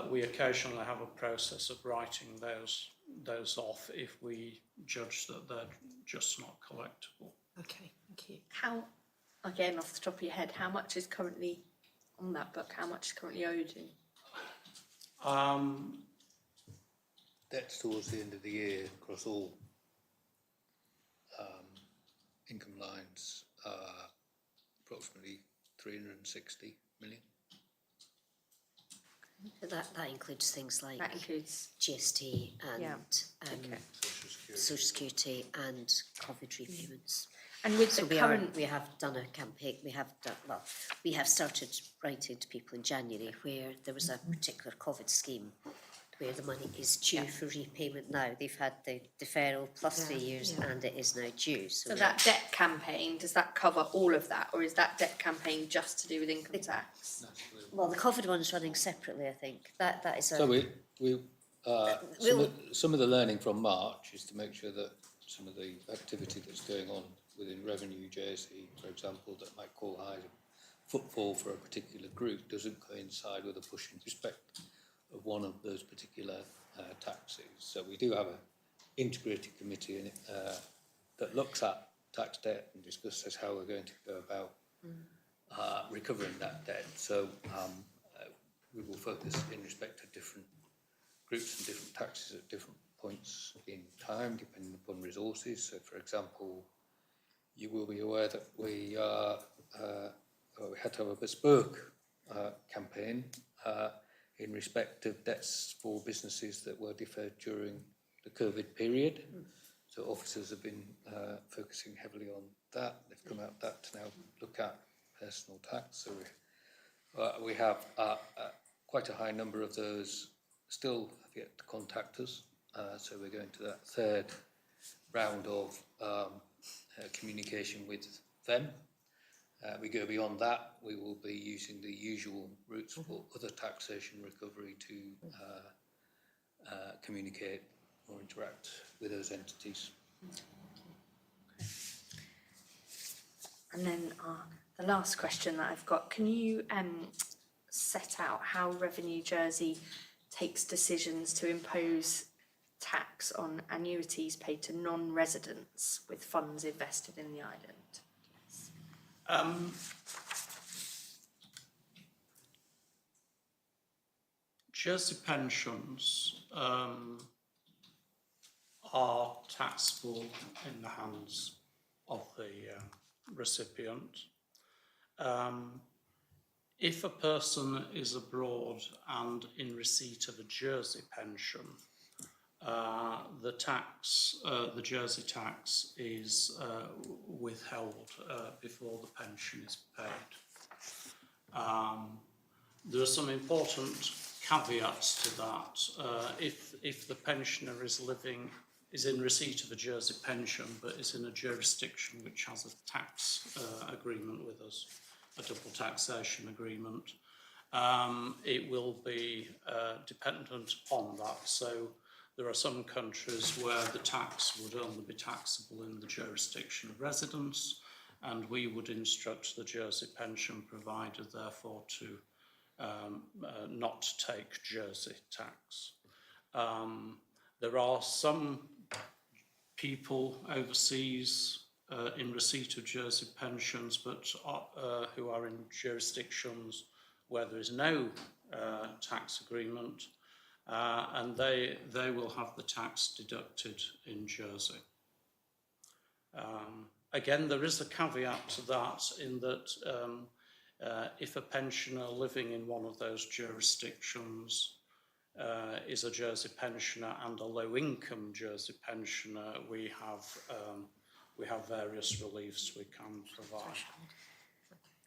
we occasionally have a process of writing those off if we judge that they're just not collectible. Okay, thank you. How, again, off the top of your head, how much is currently on that book? How much is currently owed in? Debts towards the end of the year across all income lines, approximately 360 million. That includes things like That includes, GST and Yeah. Okay. Social Security and COVID repayments. And with So the we current, have done a campaign. We have started writing to people in January where there was a particular COVID scheme where the money is due for repayment now. They've had the deferral plus 3 years and it is now due. so that debt campaign, does that cover all of that, or is that debt campaign just to do with income tax? Well, the COVID one is running separately, I think. That is a... So some of the learning from March is to make sure that some of the activity that's going on within revenue JSE, for example, that might call high footfall for a particular group doesn't coincide with a push in respect of one of those particular taxes. So we do have an integrated committee in it, that looks at tax debt and discusses how we're going to go about recovering that debt. So we will focus in respect to different groups and different taxes at different points in time, depending upon resources. So, for example, you will be aware that we had to have a bespoke campaign in respect of debts for businesses that were deferred during the COVID period. So officers have been focusing heavily on that. They've come out that to now look at personal tax. So we have quite a high number of those still have yet to contact us. So we're going to that third round of communication with them. We go beyond that, we will be using the usual routes for other taxation recovery to communicate or interact with those entities. And then the last question that I've got, can you set out how Revenue Jersey takes decisions to impose tax on annuities paid to non-residents with funds invested in the island? Jersey pensions are taxable in the hands of the recipient. If a person is abroad and in receipt of a Jersey pension, the Jersey tax is withheld before the pension is paid. There are some important caveats to that. If the pensioner is in receipt of a Jersey pension but is in a jurisdiction which has a tax agreement with us, a double taxation agreement, it will be dependent upon that. So There are some countries where the tax would only be taxable in the jurisdiction of residence, and we would instruct the Jersey pension provider, therefore, to not take Jersey tax. There are some people overseas in receipt of Jersey pensions, but who are in jurisdictions where there is no tax agreement, and they will have the tax deducted in Jersey. Again, there is a caveat to that, in that if a pensioner living in one of those jurisdictions is a Jersey pensioner and a low-income Jersey pensioner, we have various reliefs we can provide.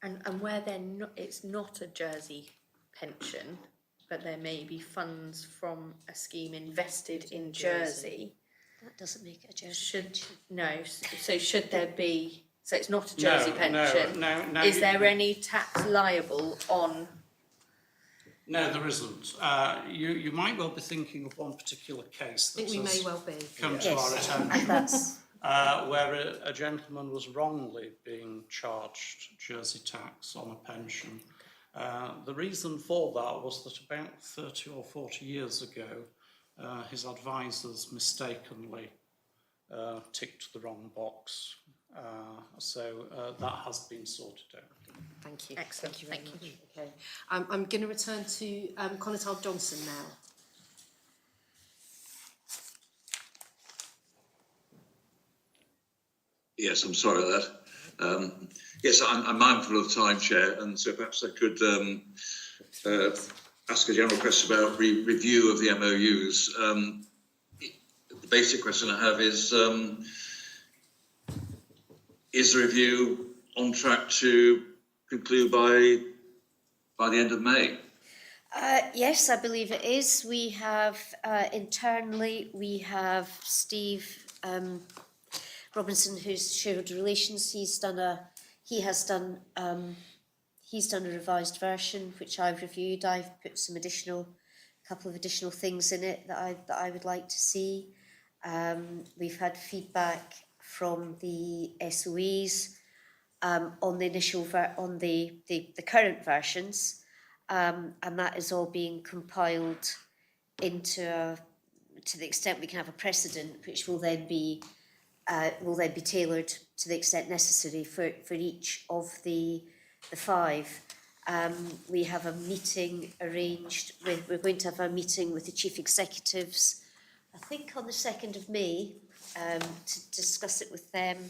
And where it's not a Jersey pension, but there may be funds from a scheme invested in Jersey. That doesn't make it a Jersey pension. So should there be? So it's not a Jersey pension. No. Is there any tax liable on? No, there isn't. You might well be thinking of one particular case that We may well be. come to our attention, And that's where a gentleman was wrongly being charged Jersey tax on a pension. The reason for that was that about 30 or 40 years ago, his advisors mistakenly ticked the wrong box. So that has been sorted out. Thank you. Excellent. Thank you very Thank much. you. Okay. I'm going to return to Conatile Johnson now. Yes, I'm sorry about that. Yes, I'm mindful of time, Chair, and so perhaps I could ask a general question about review of the MOUs. The basic question I have is the review on track to conclude by the end of May? yes, I believe it is. We have internally, we have Steve Robinson, who's shareholder relations. He's done a revised version which I've reviewed. I've put some couple of additional things in it that I would like to see. We've had feedback from the SOEs on the initial on the current versions, and that is all being compiled into to the extent we can have a precedent, which will then be tailored to the extent necessary for each of the five. We have a meeting arranged we're going to have a meeting with the chief executives, I think on the 2nd of May, to discuss it with them.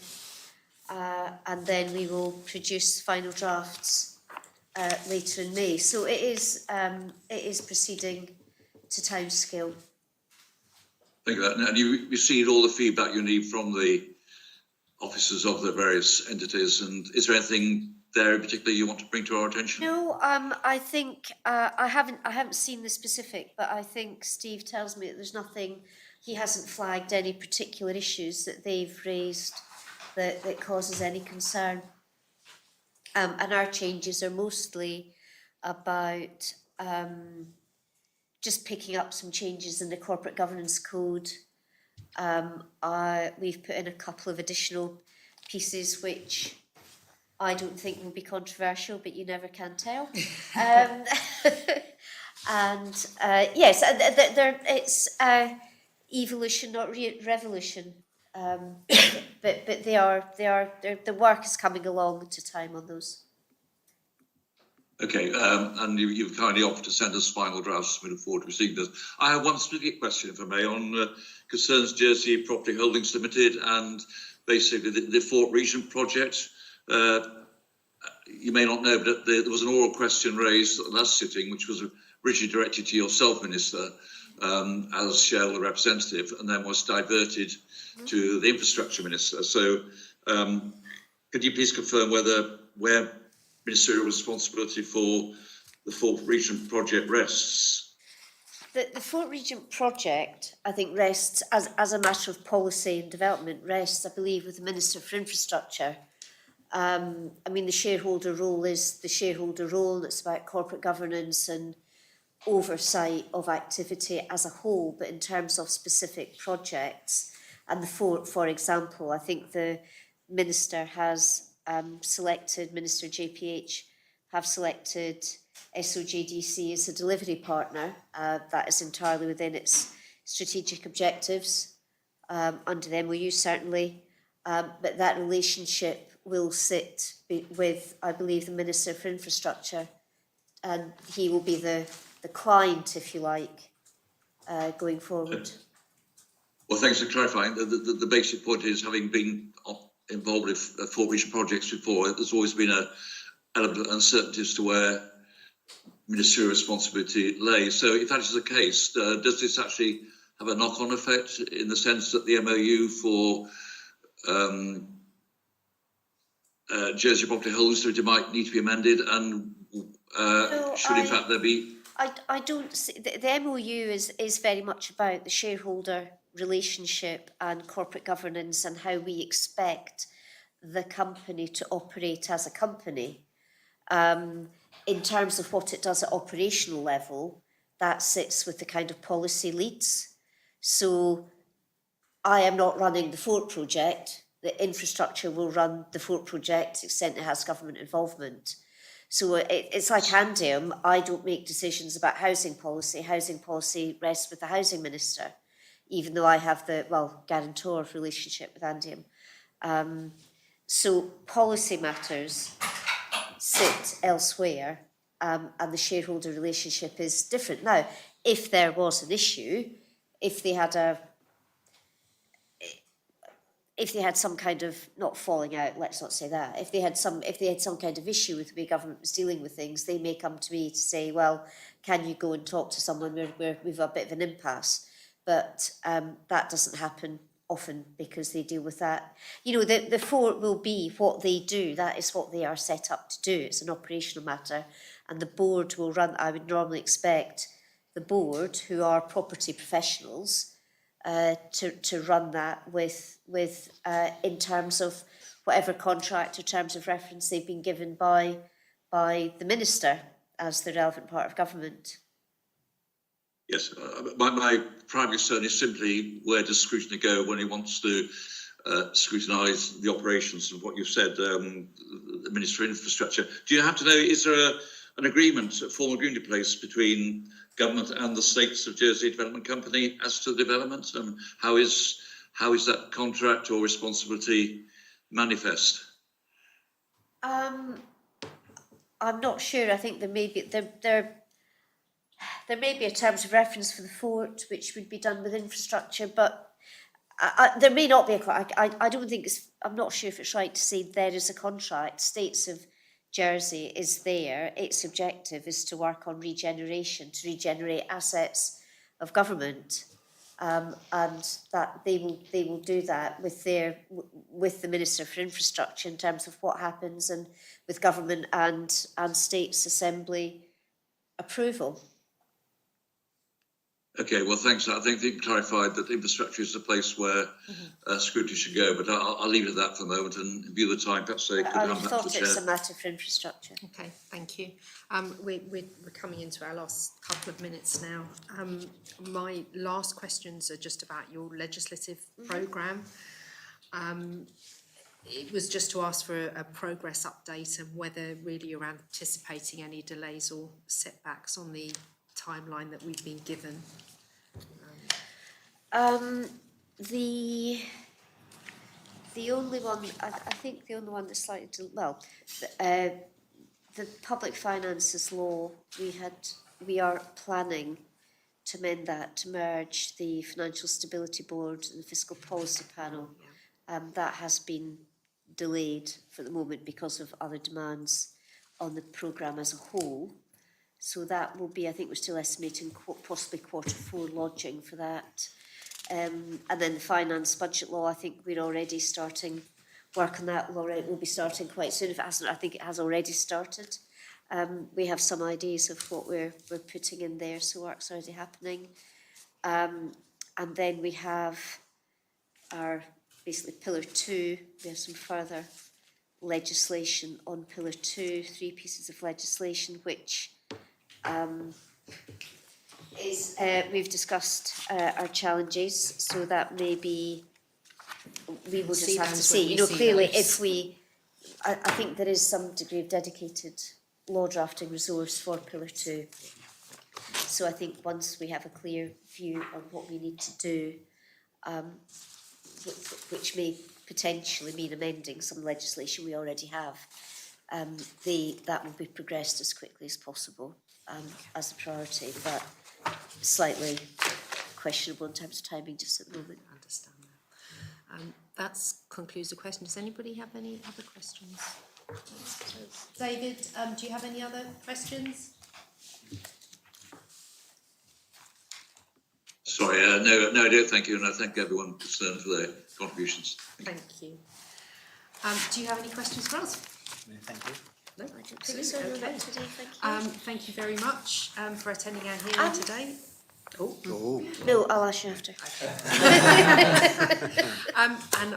And then we will produce final drafts later in May. So it is proceeding to timescale. Thank you for that. And you received all the feedback you need from the officers of the various entities, and is there anything there in particular you want to bring to our attention? No, I think I haven't seen the specific, but I think Steve tells me that there's nothing. He hasn't flagged any particular issues that they've raised that causes any concern. And our changes are mostly about just picking up some changes in the corporate governance code. We've put in a couple of additional pieces which I don't think will be controversial, but you never can tell. And yes, it's evolution, not revolution. But the work is coming along to time on those. Okay, and you've kindly offered to send us final drafts. We look forward to receiving those. I have one specific question, if I may, on concerns Jersey Property Holdings Limited and basically the Fort Regent project. You may not know, but there was an oral question raised at the last sitting, which was originally directed to yourself, Minister, as shareholder representative, and then was diverted to the Infrastructure Minister. So could you please confirm where ministerial responsibility for the Fort Regent project rests? The Fort Regent project, I think, rests, as a matter of policy and development, rests, I believe, with the Minister for Infrastructure. I mean, the shareholder role is the shareholder role, and it's about corporate governance and oversight of activity as a whole, but in terms of specific projects. And for example, I think the Minister has selected, Minister JPH have selected SOJDC as a delivery partner. That is entirely within its strategic objectives under the MOU, certainly. But that relationship will sit with, I believe, the Minister for Infrastructure, and he will be the client, if you like, going forward. Well, thanks for clarifying. The basic point is, having been involved with Fort Region projects before, there's always been an element of uncertainty as to where ministerial responsibility lays. So if that is the case, does this actually have a knock-on effect in the sense that the MOU for Jersey property holders might need to be amended, and should in fact there be... I don't see, the MOU is very much about the shareholder relationship and corporate governance and how we expect the company to operate as a company. In terms of what it does at operational level, that sits with the kind of policy leads. So I am not running the Fort project. The infrastructure will run the Fort project to the extent it has government involvement. So it's like Andium. I don't make decisions about housing policy. Housing policy rests with the housing minister, even though I have the, guarantor relationship with Andium. So policy matters sit elsewhere, and the shareholder relationship is different. Now, if there was an issue, if they had some kind of, not falling out, let's not say that, if they had some kind of issue with the way government was dealing with things, they may come to me to say, well, can you go and talk to someone where we've a bit of an impasse? But that doesn't happen often because they deal with that. You know, the Fort will be what they do. That is what they are set up to do. It's an operational matter. And the board will run, I would normally expect the board, who are property professionals, to run that with in terms of whatever contract or terms of reference they've been given by the minister as the relevant part of government. Yes, my primary concern is simply, where does Scrutiny go when he wants to scrutinise the operations of what you've said, the Minister for Infrastructure? Do you have to know, is there an agreement, a formal agreement in place between government and the States of Jersey Development Company as to the development? How is that contract or responsibility manifest? I'm not sure. I think there may be a terms of reference for the Fort, which would be done with infrastructure, but there may not be I don't think I'm not sure if it's right to say there is a contract. States of Jersey is there. Its objective is to work on regeneration, to regenerate assets of government, and that they will do that with the Minister for Infrastructure in terms of what happens, and with government and States Assembly approval. Okay, well, thanks. I think you clarified that infrastructure is the place where scrutiny should go, but I'll leave it at that for the moment, and in view of the time, perhaps they could I hand back to thought the Chair. it's a matter for infrastructure. Okay, thank you. We're coming into our last couple of minutes now. My last questions are just about your legislative programme. It was just to ask for a progress update and whether really you're anticipating any delays or setbacks on the timeline that we've been given. The only one, I think the only one that's slightly, the public finances law, we are planning to amend that to merge the Financial Stability Board and the Fiscal Policy Panel. That has been delayed for the moment because of other demands on the programme as a whole. So that will be, I think we're still estimating possibly Q4 lodging for that. And then the finance budget law, I think we're already starting work on that. We'll be starting quite soon. If it hasn't, I think it has already started. We have some ideas of what we're putting in there, so work's already happening. And then we have our basically Pillar 2. We have some further legislation on Pillar 2, 3 pieces of legislation which is we've discussed our challenges, so that maybe we will just See have to those see. when we You know, see clearly, those. if I think there is some degree of dedicated law drafting resource for Pillar 2. So I think once we have a clear view on what we need to do, which may potentially mean amending some legislation we already have, that will be progressed as quickly as possible as a priority, but slightly questionable in terms of timing just at the moment. I understand that. That concludes the question. Does anybody have any other questions? David, do you have any other questions? Sorry, no, I don't thank you, and I thank everyone concerned for their contributions. Thank you. Do you have any questions for us? No, thank you. No, I don't think so, no, okay. not today, thank you. Thank you very much for attending our hearing today. No, I'll ask you after. And